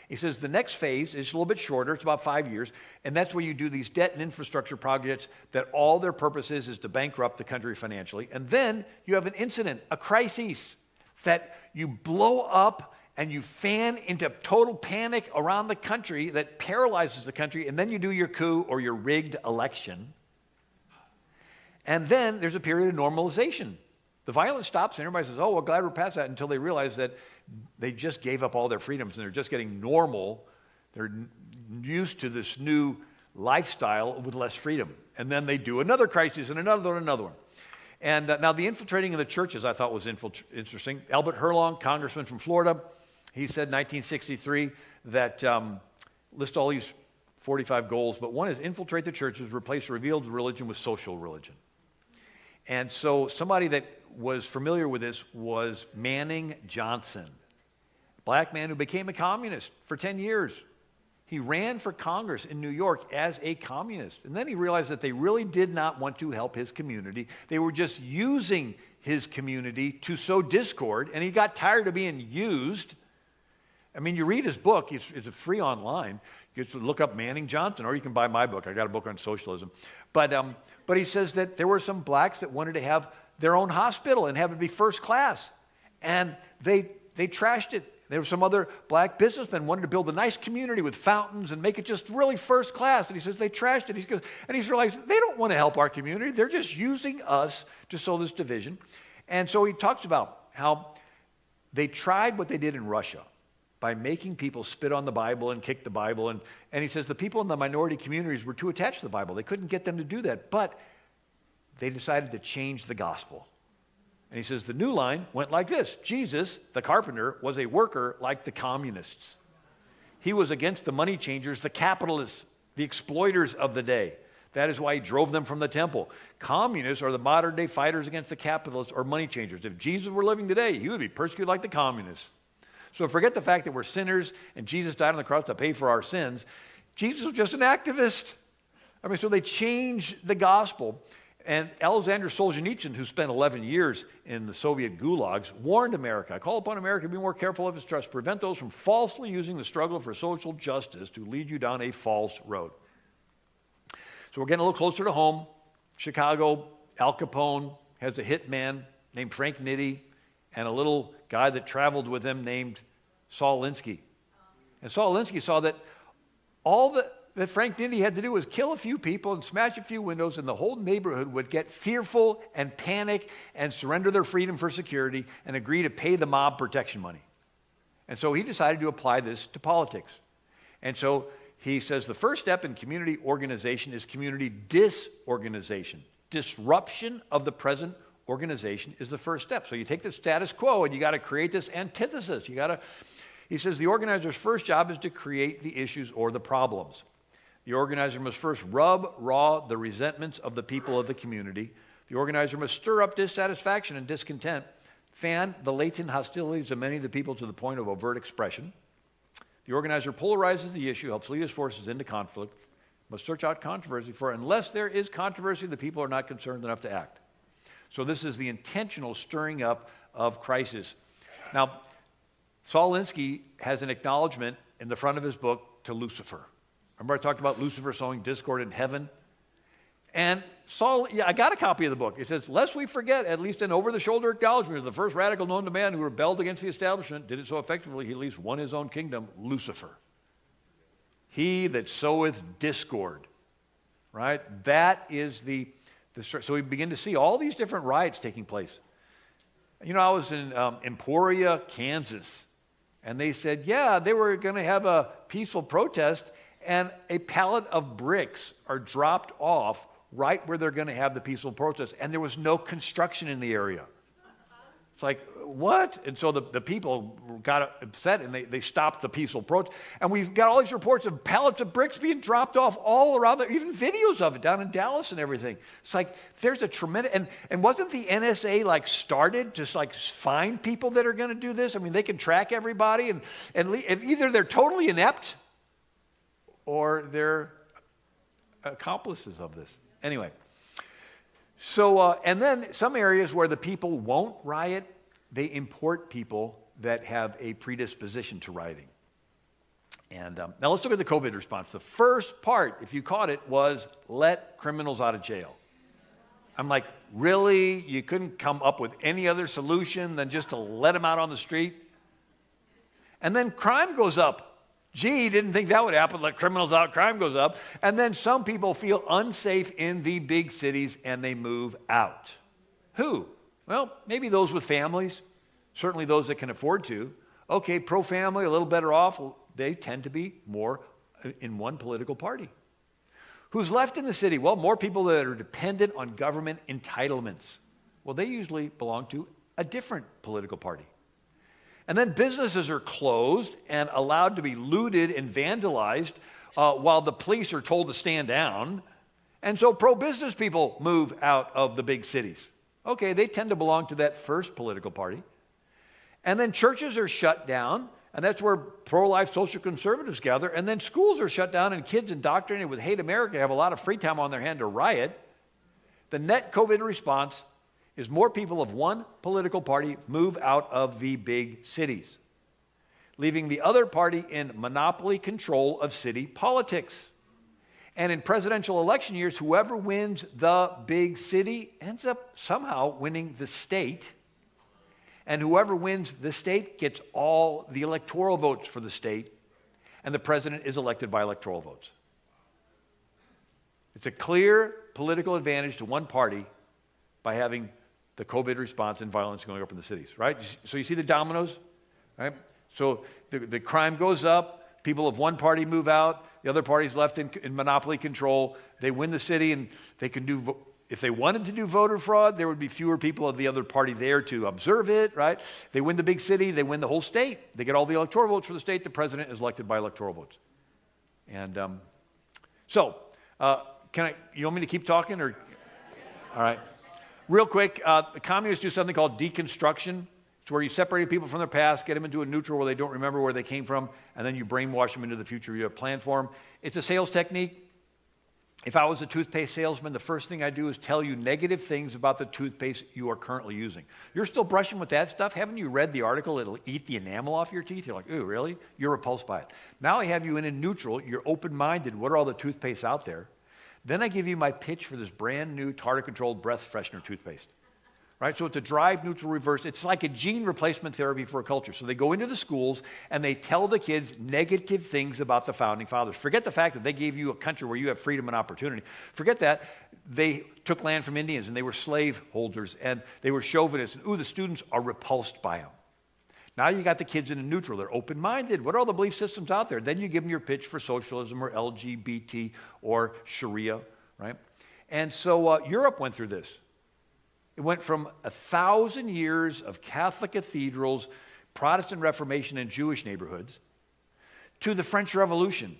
Speaker 1: He says the next phase is a little bit shorter, it's about 5 years, and that's where you do these debt and infrastructure projects that all their purpose is to bankrupt the country financially. And then you have an incident, a crisis, that you blow up and you fan into total panic around the country that paralyzes the country, and then you do your coup or your rigged election. And then there's a period of normalization. The violence stops and everybody says, oh, well, glad we're past that, until they realize that they just gave up all their freedoms and they're just getting normal. They're used to this new lifestyle with less freedom. And then they do another crisis and another one, another one. And now the infiltrating of the churches I thought was interesting. Albert Herlong, congressman from Florida, he said in 1963 that list all these 45 goals, but one is infiltrate the churches, replace revealed religion with social religion. And so somebody that was familiar with this was Manning Johnson, a black man who became a communist for 10 years. He ran for Congress in New York as a communist. And then he realized that they really did not want to help his community. They were just using his community to sow discord, and he got tired of being used. I mean, you read his book, it's free online. Just look up Manning Johnson, or you can buy my book. I got a book on socialism. But he says that there were some blacks that wanted to have their own hospital and have it be first class. And they trashed it. There were some other black businessmen wanted to build a nice community with fountains and make it just really first class. And he says they trashed it. And he's realized they don't want to help our community. They're just using us to sow this division. And so he talks about how they tried what they did in Russia by making people spit on the Bible and kick the Bible. And he says the people in the minority communities were too attached to the Bible. They couldn't get them to do that. But they decided to change the gospel. And he says the new line went like this. Jesus, the carpenter, was a worker like the communists. He was against the money changers, the capitalists, the exploiters of the day. That is why he drove them from the temple. Communists are the modern day fighters against the capitalists or money changers. If Jesus were living today, he would be persecuted like the communists. So forget the fact that we're sinners and Jesus died on the cross to pay for our sins. Jesus was just an activist. So they changed the gospel. And Alexander Solzhenitsyn, who spent 11 years in the Soviet gulags, warned America, I call upon America to be more careful of its trust, prevent those from falsely using the struggle for social justice to lead you down a false road. So we're getting a little closer to home. Chicago, Al Capone has a hitman named Frank Nitti and a little guy that traveled with him named Saul Alinsky. And Saul Alinsky saw that all that Frank Nitti had to do was kill a few people and smash a few windows, and the whole neighborhood would get fearful and panic and surrender their freedom for security and agree to pay the mob protection money. And so he decided to apply this to politics. And so he says the first step in community organization is community disorganization. Disruption of the present organization is the first step. So you take the status quo and you got to create this antithesis. He says the organizer's first job is to create the issues or the problems. The organizer must first rub raw the resentments of the people of the community. The organizer must stir up dissatisfaction and discontent, fan the latent hostilities of many of the people to the point of overt expression. The organizer polarizes the issue, helps lead his forces into conflict, must search out controversy, for unless there is controversy, the people are not concerned enough to act. So this is the intentional stirring up of crisis. Now, Saul Alinsky has an acknowledgement in the front of his book to Lucifer. Remember I talked about Lucifer sowing discord in heaven? And Saul, I got a copy of the book. It says, lest we forget, at least an over-the-shoulder acknowledgement of the first radical known to man who rebelled against the establishment, did it so effectively, he at least won his own kingdom, Lucifer. He that soweth discord, right? That is so we begin to see all these different riots taking place. I was in Emporia, Kansas, and they said, yeah, they were going to have a peaceful protest, and a pallet of bricks are dropped off right where they're going to have the peaceful protest, and there was no construction in the area. It's like, what? And so the people got upset, and they stopped the peaceful protest. And we've got all these reports of pallets of bricks being dropped off all around there, even videos of it down in Dallas and everything. It's like, there's a tremendous, and wasn't the NSA started to find people that are going to do this? They can track everybody, and either they're totally inept or they're accomplices of this. Anyway, so, and then some areas where the people won't riot, they import people that have a predisposition to rioting. And now let's look at the COVID response. The first part, if you caught it, was let criminals out of jail. I'm like, really? You couldn't come up with any other solution than just to let them out on the street? And then crime goes up. Gee, didn't think that would happen. Let criminals out, crime goes up. And then some people feel unsafe in the big cities and they move out. Who? Well, maybe those with families, certainly those that can afford to. Okay, pro-family, a little better off. Well, they tend to be more in one political party. Who's left in the city? Well, more people that are dependent on government entitlements. Well, they usually belong to a different political party. And then businesses are closed and allowed to be looted and vandalized while the police are told to stand down. And so pro-business people move out of the big cities. Okay, they tend to belong to that first political party. And then churches are shut down, and that's where pro-life social conservatives gather. And then schools are shut down, and kids indoctrinated with hate America have a lot of free time on their hand to riot. The net COVID response is more people of one political party move out of the big cities. leaving the other party in monopoly control of city politics. And in presidential election years, whoever wins the big city ends up somehow winning the state. And whoever wins the state gets all the electoral votes for the state. And the president is elected by electoral votes. It's a clear political advantage to one party by having the COVID response and violence going up in the cities, right? So you see the dominoes, right? So the crime goes up, people of one party move out, the other party's left in monopoly control. They win the city, and they can do, if they wanted to do voter fraud, there would be fewer people of the other party there to observe it, right? They win the big city, they win the whole state. They get all the electoral votes for the state. The president is elected by electoral votes. And you want me to keep talking, or? All right. Real quick, the communists do something called deconstruction. It's where you separate people from their past, get them into a neutral where they don't remember where they came from, and then you brainwash them into the future you have planned for them. It's a sales technique. If I was a toothpaste salesman, the first thing I do is tell you negative things about the toothpaste you are currently using. You're still brushing with that stuff? Haven't you read the article? It'll eat the enamel off your teeth. You're like, ooh, really? You're repulsed by it. Now I have you in a neutral. You're open-minded. What are all the toothpastes out there? Then I give you my pitch for this brand new tartar-controlled breath freshener toothpaste. Right? So it's a drive, neutral, reverse. It's like a gene replacement therapy for a culture. So they go into the schools and they tell the kids negative things about the founding fathers. Forget the fact that they gave you a country where you have freedom and opportunity. Forget that. They took land from Indians and they were slave holders and they were chauvinists. And the students are repulsed by them. Now you got the kids in a neutral. They're open-minded. What are all the belief systems out there? Then you give them your pitch for socialism or LGBT or Sharia, right? And so Europe went through this. It went from 1,000 years of Catholic cathedrals, Protestant Reformation, and Jewish neighborhoods to the French Revolution,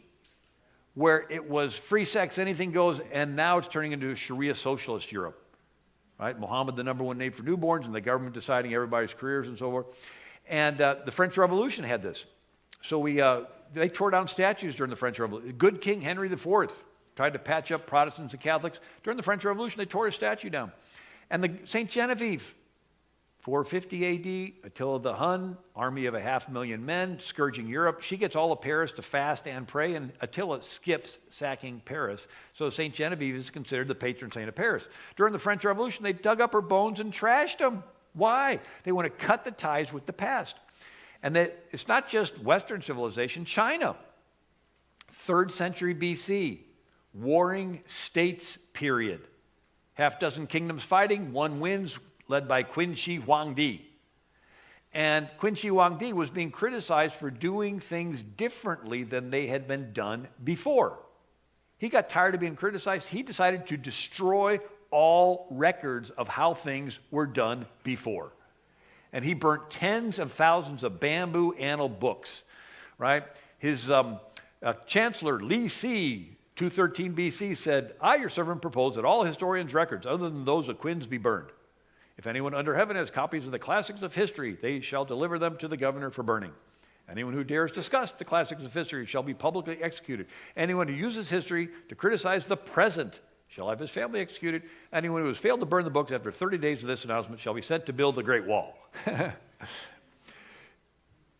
Speaker 1: where it was free sex, anything goes, and now it's turning into a Sharia socialist Europe. Right? Muhammad, the number one name for newborns, and the government deciding everybody's careers and so forth. And the French Revolution had this. So they tore down statues during the French Revolution. Good King Henry IV tried to patch up Protestants and Catholics. During the French Revolution, they tore his statue down. And the St. Genevieve, 450 A.D., Attila the Hun, army of 500,000 men, scourging Europe. She gets all of Paris to fast and pray, and Attila skips sacking Paris. So St. Genevieve is considered the patron saint of Paris. During the French Revolution, they dug up her bones and trashed them. Why? They want to cut the ties with the past. And it's not just Western civilization. China, 3rd century BC, warring states period. Half dozen kingdoms fighting, one wins, led by Qin Shi Huangdi. And Qin Shi Huangdi was being criticized for doing things differently than they had been done before. He got tired of being criticized. He decided to destroy all records of how things were done before. And he burnt tens of thousands of bamboo annal books, right? His chancellor, Li Si, 213 BC, said, I, your servant, propose that all historians' records, other than those of Quin's, be burned. If anyone under heaven has copies of the classics of history, they shall deliver them to the governor for burning. Anyone who dares discuss the classics of history shall be publicly executed. Anyone who uses history to criticize the present shall have his family executed. Anyone who has failed to burn the books after 30 days of this announcement shall be sent to build the Great Wall.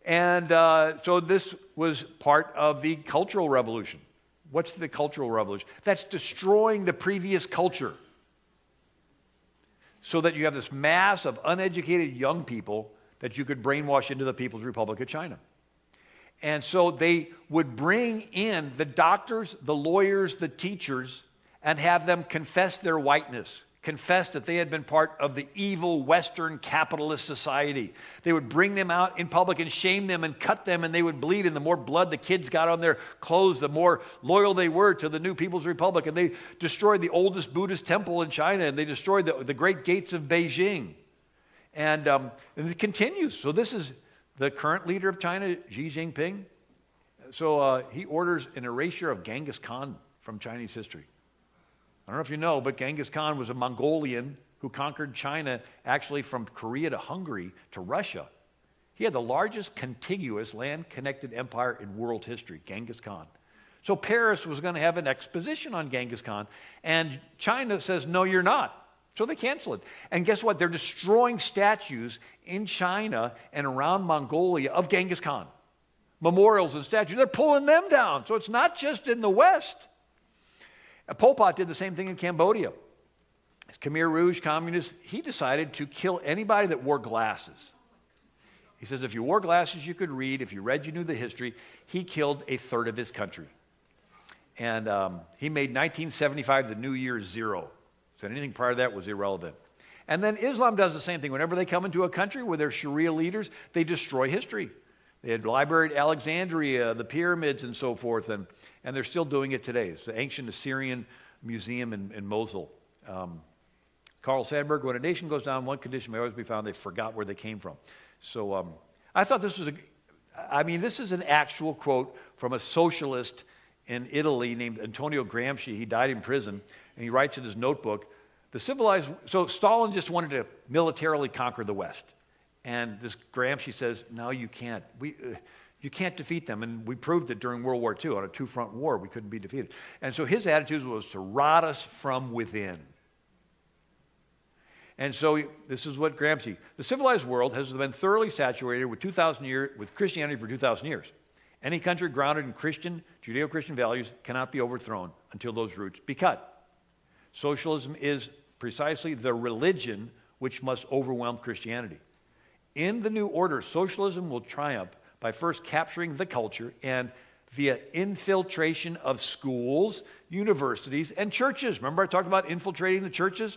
Speaker 1: And so this was part of the Cultural Revolution. What's the Cultural Revolution? That's destroying the previous culture so that you have this mass of uneducated young people that you could brainwash into the People's Republic of China. And so they would bring in the doctors, the lawyers, the teachers, and have them confess their whiteness, confess that they had been part of the evil Western capitalist society. They would bring them out in public and shame them and cut them, and they would bleed, and the more blood the kids got on their clothes, the more loyal they were to the new People's Republic. And they destroyed the oldest Buddhist temple in China, and they destroyed the great gates of Beijing. And it continues. So this is the current leader of China, Xi Jinping. So he orders an erasure of Genghis Khan from Chinese history. I don't know if you know, but Genghis Khan was a Mongolian who conquered China actually from Korea to Hungary to Russia. He had the largest contiguous land-connected empire in world history, Genghis Khan. So Paris was going to have an exposition on Genghis Khan, and China says, no, you're not. So they cancel it. And guess what? They're destroying statues in China and around Mongolia of Genghis Khan. memorials and statues. They're pulling them down. So it's not just in the West. Pol Pot did the same thing in Cambodia. As Khmer Rouge communist, he decided to kill anybody that wore glasses. He says if you wore glasses, you could read. If you read, you knew the history. He killed a third of his country. And he made 1975 the New Year zero. So anything prior to that was irrelevant. And then Islam does the same thing. Whenever they come into a country where they're Sharia leaders, they destroy history. They had library at Alexandria, the pyramids, and so forth, and they're still doing it today. It's the ancient Assyrian museum in Mosul. Carl Sandburg, when a nation goes down, one condition may always be found: they forgot where they came from. So I thought this was this is an actual quote from a socialist in Italy named Antonio Gramsci. He died in prison, and he writes in his notebook, so Stalin just wanted to militarily conquer the West. And this Gramsci says, no, you can't. You can't defeat them. And we proved it during World War II. On a two-front war, we couldn't be defeated. And so his attitude was to rot us from within. And so this is what Gramsci, the civilized world has been thoroughly saturated with Christianity for 2,000 years. Any country grounded in Judeo-Christian values cannot be overthrown until those roots be cut. Socialism is precisely the religion which must overwhelm Christianity. In the new order, socialism will triumph by first capturing the culture and via infiltration of schools, universities, and churches. Remember I talked about infiltrating the churches?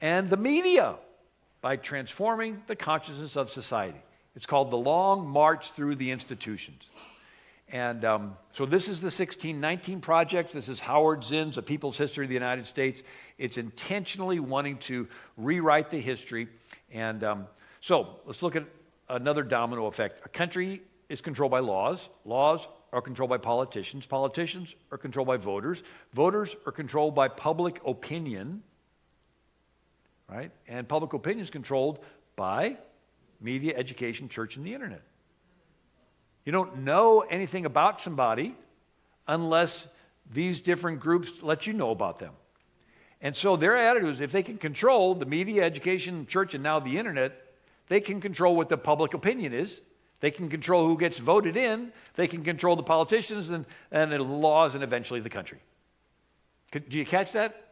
Speaker 1: And the media by transforming the consciousness of society. It's called the long march through the institutions. And so this is the 1619 Project. This is Howard Zinn's A People's History of the United States. It's intentionally wanting to rewrite the history. And so let's look at another domino effect. A country is controlled by laws. Laws are controlled by politicians. Politicians are controlled by voters. Voters are controlled by public opinion. Right? And public opinion is controlled by media, education, church, and the internet. You don't know anything about somebody unless these different groups let you know about them. And so their attitude is if they can control the media, education, church, and now the internet, they can control what the public opinion is. They can control who gets voted in. They can control the politicians and the laws and eventually the country. Do you catch that?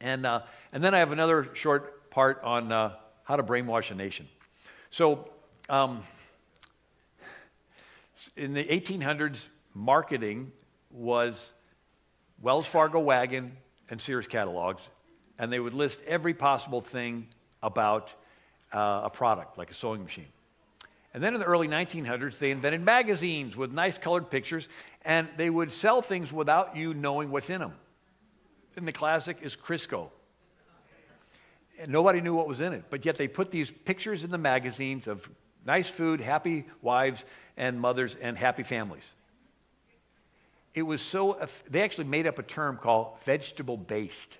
Speaker 1: And then I have another short part on how to brainwash a nation. So in the 1800s, marketing was Wells Fargo wagon and Sears catalogs, and they would list every possible thing about a product, like a sewing machine. And then in the early 1900s, they invented magazines with nice colored pictures, and they would sell things without you knowing what's in them. And the classic is Crisco. And nobody knew what was in it, but yet they put these pictures in the magazines of nice food, happy wives and mothers, and happy families. It was they actually made up a term called vegetable-based.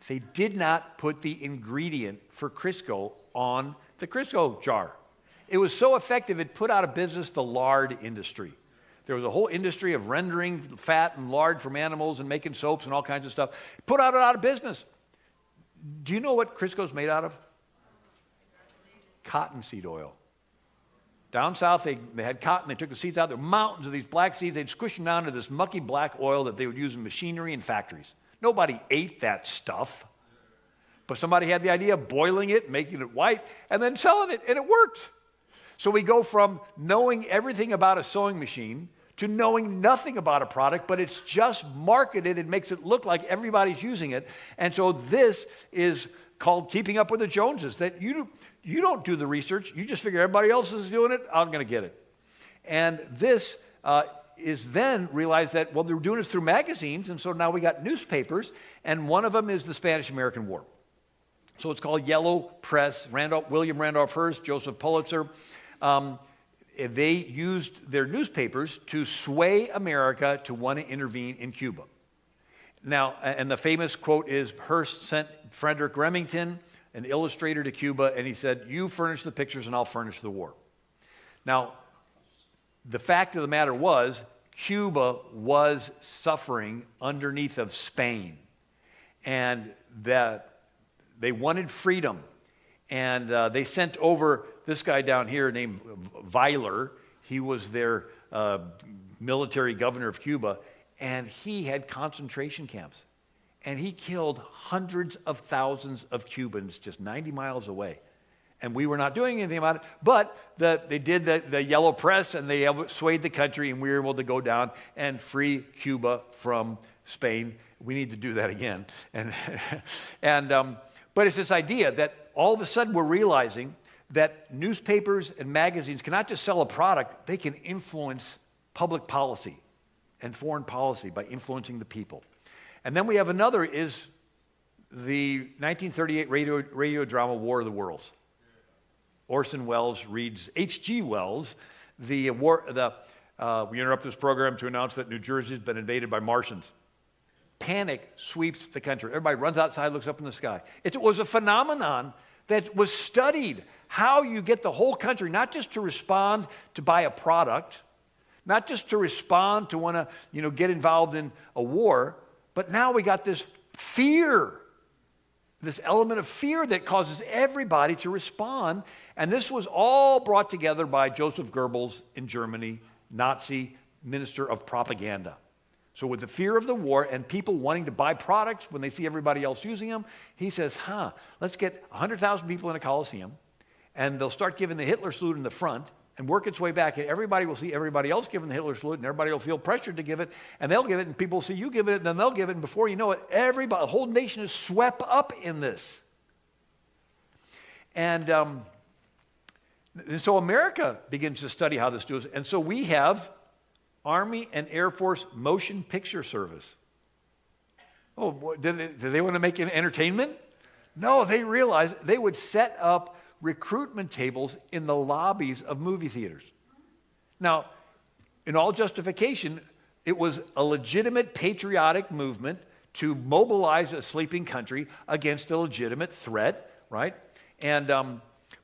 Speaker 1: They did not put the ingredient for Crisco on the Crisco jar. It was so effective, it put out of business the lard industry. There was a whole industry of rendering fat and lard from animals and making soaps and all kinds of stuff. It put it out of business. Do you know what Crisco's made out of? Cottonseed oil. Down south, they had cotton. They took the seeds out. There were mountains of these black seeds. They'd squish them down to this mucky black oil that they would use in machinery and factories. Nobody ate that stuff. But somebody had the idea of boiling it, making it white, and then selling it, and it worked. So we go from knowing everything about a sewing machine to knowing nothing about a product, but it's just marketed. It makes it look like everybody's using it. And so this is called keeping up with the Joneses, that you don't do the research. You just figure everybody else is doing it, I'm going to get it. And this is then realized that, well, they're doing this through magazines, and so now we got newspapers, and one of them is the Spanish-American War. So it's called Yellow Press. William Randolph Hearst, Joseph Pulitzer, they used their newspapers to sway America to want to intervene in Cuba. Now, and the famous quote is, Hearst sent Frederick Remington, an illustrator, to Cuba, and he said, you furnish the pictures and I'll furnish the war. Now, the fact of the matter was, Cuba was suffering underneath of Spain, and that they wanted freedom. And they sent over this guy down here named Weiler. He was their military governor of Cuba, and he had concentration camps. And he killed hundreds of thousands of Cubans just 90 miles away. And we were not doing anything about it, but they did the yellow press, and they swayed the country, and we were able to go down and free Cuba from Spain. We need to do that again. But it's this idea that all of a sudden we're realizing that newspapers and magazines cannot just sell a product, they can influence public policy and foreign policy by influencing the people. And then we have another is the 1938 radio drama War of the Worlds. Orson Welles reads H.G. Wells. We interrupt this program to announce that New Jersey has been invaded by Martians. Panic sweeps the country. Everybody runs outside, looks up in the sky. It was a phenomenon that was studied, how you get the whole country, not just to respond to buy a product, not just to respond to want to get involved in a war, but now we got this fear, this element of fear that causes everybody to respond. And this was all brought together by Joseph Goebbels in Germany, Nazi minister of propaganda. So with the fear of the war and people wanting to buy products when they see everybody else using them, he says, let's get 100,000 people in a Coliseum, and they'll start giving the Hitler salute in the front and work its way back, and everybody will see everybody else giving the Hitler salute, and everybody will feel pressured to give it, and they'll give it, and people will see you give it, and then they'll give it, and before you know it, the whole nation is swept up in this. And so America begins to study how this does, and so we have Army and Air Force Motion Picture Service. Oh, did they want to make it entertainment? No, they realized they would set up recruitment tables in the lobbies of movie theaters. Now, in all justification, it was a legitimate patriotic movement to mobilize a sleeping country against a legitimate threat, right?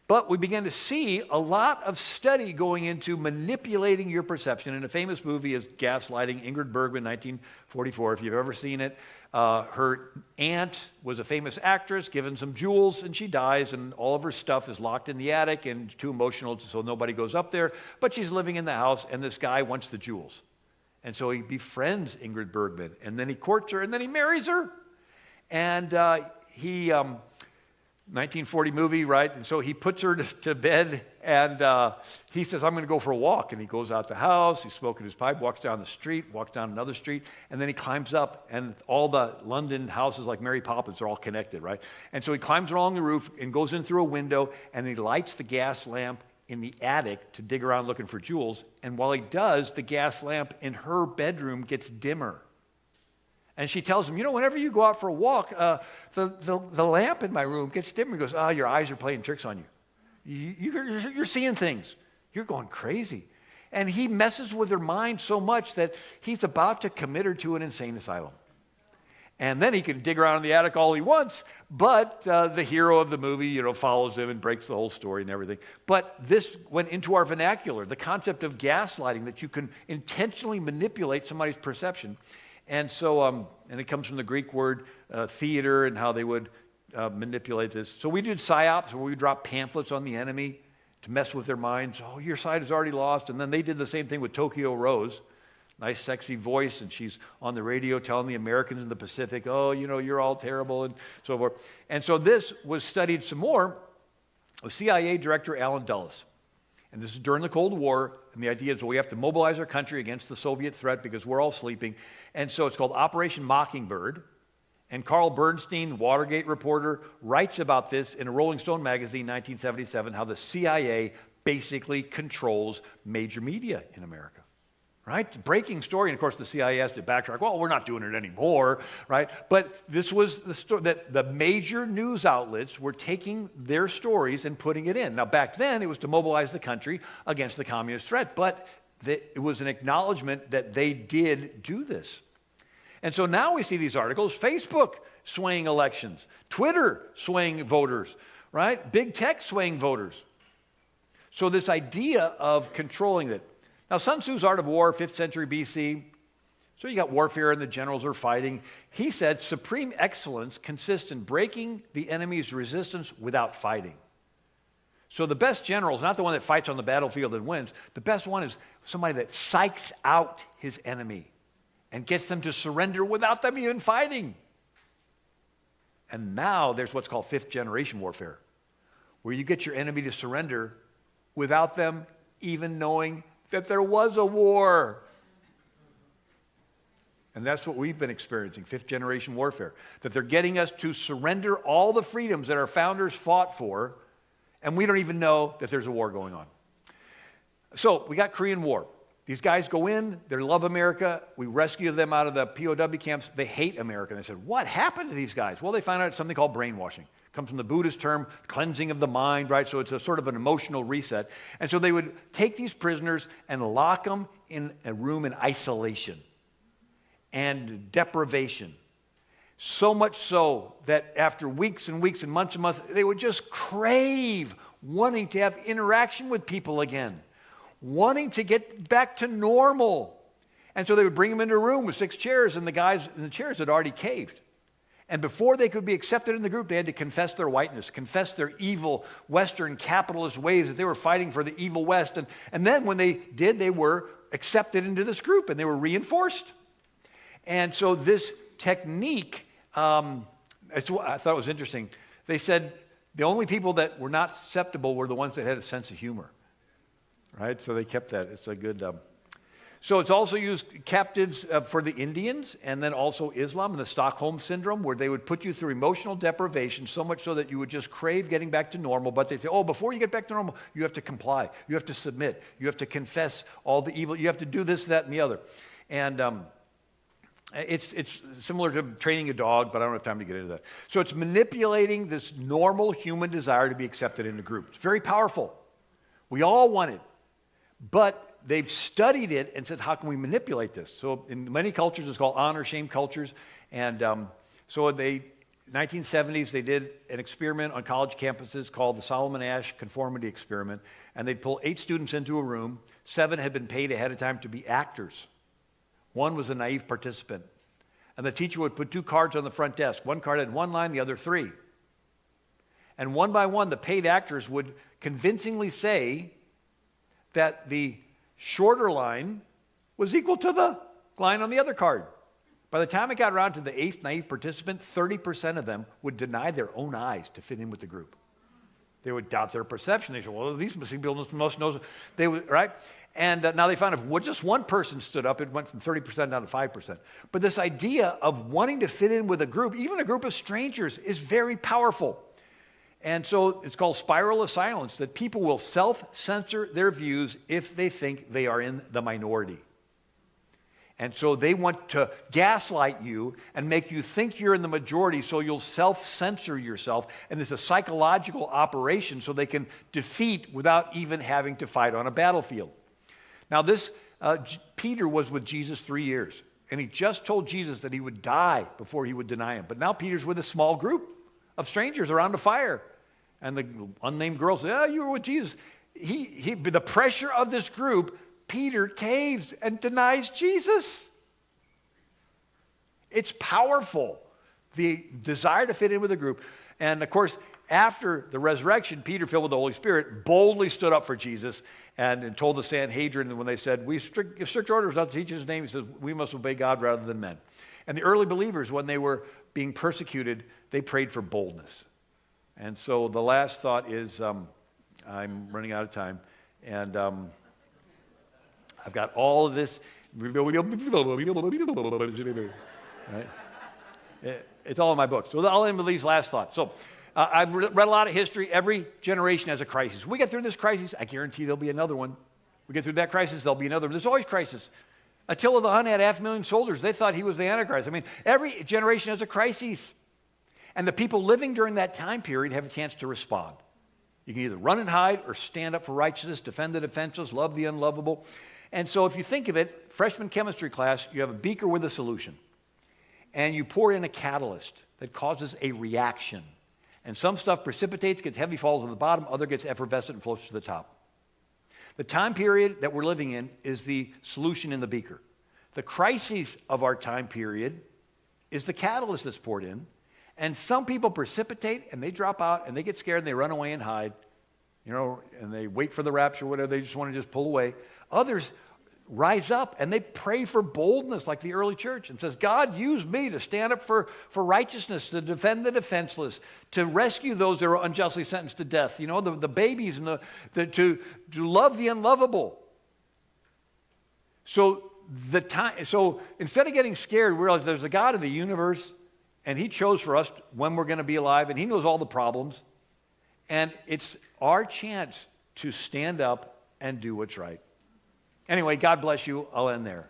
Speaker 1: But we began to see a lot of study going into manipulating your perception. And a famous movie is Gaslighting, Ingrid Bergman, 1944, if you've ever seen it. Her aunt was a famous actress, given some jewels, and she dies, and all of her stuff is locked in the attic and too emotional, so nobody goes up there. But she's living in the house, and this guy wants the jewels. And so he befriends Ingrid Bergman, and then he courts her, and then he marries her. And 1940 movie, right? And so he puts her to bed, and he says, I'm going to go for a walk. And he goes out the house, he's smoking his pipe, walks down the street, walks down another street, and then he climbs up, and all the London houses like Mary Poppins are all connected, right? And so he climbs along the roof and goes in through a window, and he lights the gas lamp in the attic to dig around looking for jewels. And while he does, the gas lamp in her bedroom gets dimmer. And she tells him, whenever you go out for a walk, the lamp in my room gets dimmer. He goes, your eyes are playing tricks on you. You're seeing things. You're going crazy. And he messes with her mind so much that he's about to commit her to an insane asylum. And then he can dig around in the attic all he wants, but the hero of the movie, follows him and breaks the whole story and everything. But this went into our vernacular, the concept of gaslighting, that you can intentionally manipulate somebody's perception. And so, and it comes from the Greek word theater and how they would manipulate this. So we did psyops, where we drop pamphlets on the enemy to mess with their minds. Oh, your side is already lost. And then they did the same thing with Tokyo Rose. Nice, sexy voice, and she's on the radio telling the Americans in the Pacific, you're all terrible, and so forth. And so this was studied some more with CIA Director Allen Dulles. And this is during the Cold War, and the idea is, we have to mobilize our country against the Soviet threat because we're all sleeping. And so it's called Operation Mockingbird. And Carl Bernstein, Watergate reporter, writes about this in a Rolling Stone magazine, 1977, how the CIA basically controls major media in America. Right? Breaking story, and of course the CIA has to backtrack. Well, we're not doing it anymore, right? But this was the story that the major news outlets were taking their stories and putting it in. Now, back then, it was to mobilize the country against the communist threat, but it was an acknowledgement that they did do this. And so now we see these articles: Facebook swaying elections, Twitter swaying voters, right? Big tech swaying voters. So this idea of controlling it. Now, Sun Tzu's Art of War, 5th century BC, so you got warfare and the generals are fighting. He said supreme excellence consists in breaking the enemy's resistance without fighting. So the best general is not the one that fights on the battlefield and wins. The best one is somebody that psychs out his enemy and gets them to surrender without them even fighting. And now there's what's called fifth generation warfare, where you get your enemy to surrender without them even knowing that there was a war. And that's what we've been experiencing, fifth generation warfare, that they're getting us to surrender all the freedoms that our founders fought for, and we don't even know that there's a war going on. So we got Korean War. These guys go in, they love America. We rescue them out of the POW camps. They hate America. And they said, what happened to these guys? Well, they found out it's something called brainwashing. It comes from the Buddhist term, cleansing of the mind, right? So it's a sort of an emotional reset. And so they would take these prisoners and lock them in a room in isolation and deprivation. So much so that after weeks and weeks and months, they would just crave wanting to have interaction with people again, wanting to get back to normal. And so they would bring them into a room with 6 chairs, and the guys in the chairs had already caved. And before they could be accepted in the group, they had to confess their whiteness, confess their evil Western capitalist ways, that they were fighting for the evil West. And then when they did, they were accepted into this group, and they were reinforced. And so this technique, I thought it was interesting. They said the only people that were not susceptible were the ones that had a sense of humor, right? So they kept that. It's a good... So it's also used captives for the Indians, and then also Islam and the Stockholm Syndrome, where they would put you through emotional deprivation, so much so that you would just crave getting back to normal. But they say, oh, before you get back to normal, you have to comply. You have to submit. You have to confess all the evil. You have to do this, that, and the other. And... It's similar to training a dog, but I don't have time to get into that. So it's manipulating this normal human desire to be accepted in a group. It's very powerful. We all want it. But they've studied it and said, how can we manipulate this? So in many cultures, it's called honor-shame cultures. And so in the 1970s, they did an experiment on college campuses called the Solomon Asch Conformity Experiment. And they'd pull 8 students into a room. 7 had been paid ahead of time to be actors. 1 was a naive participant. And the teacher would put 2 cards on the front desk. 1 card had 1 line, the other 3. And one by one, the paid actors would convincingly say that the shorter line was equal to the line on the other card. By the time it got around to the 8th naive participant, 30% of them would deny their own eyes to fit in with the group. They would doubt their perception. They said, well, these people must know. They would, right? And now they found if just one person stood up, it went from 30% down to 5%. But this idea of wanting to fit in with a group, even a group of strangers, is very powerful. And so it's called spiral of silence, that people will self-censor their views if they think they are in the minority. And so they want to gaslight you and make you think you're in the majority, so you'll self-censor yourself. And it's a psychological operation so they can defeat without even having to fight on a battlefield. Now this, Peter was with Jesus 3 years, and he just told Jesus that he would die before he would deny him. But now Peter's with a small group of strangers around a fire. And the unnamed girl said, oh, you were with Jesus. The pressure of this group, Peter caves and denies Jesus. It's powerful, the desire to fit in with a group. And of course, after the resurrection, Peter, filled with the Holy Spirit, boldly stood up for Jesus and told the Sanhedrin when they said, we give strict orders not to teach his name. He says, we must obey God rather than men. And the early believers, when they were being persecuted, they prayed for boldness. And so the last thought is, I'm running out of time, and I've got all of this. Right? It's all in my book. So I'll end with these last thoughts. So I've read a lot of history. Every generation has a crisis. We get through this crisis, I guarantee there'll be another one. We get through that crisis, there'll be another one. There's always crisis. Attila the Hun had 500,000 soldiers. They thought he was the Antichrist. I mean, every generation has a crisis. And the people living during that time period have a chance to respond. You can either run and hide or stand up for righteousness, defend the defenseless, love the unlovable. And so if you think of it, freshman chemistry class, you have a beaker with a solution. And you pour in a catalyst that causes a reaction. And some stuff precipitates, gets heavy, falls to the bottom. Other gets effervescent and floats to the top. The time period that we're living in is the solution in the beaker. The crisis of our time period is the catalyst that's poured in. And some people precipitate and they drop out and they get scared and they run away and hide. and they wait for the rapture, whatever. They just want to just pull away. Others rise up and they pray for boldness like the early church and says, God, use me to stand up for righteousness, to defend the defenseless, to rescue those that are unjustly sentenced to death, the babies, and to love the unlovable. So instead of getting scared, we realize there's a God of the universe, and he chose for us when we're going to be alive, and he knows all the problems. And it's our chance to stand up and do what's right. Anyway, God bless you. I'll end there.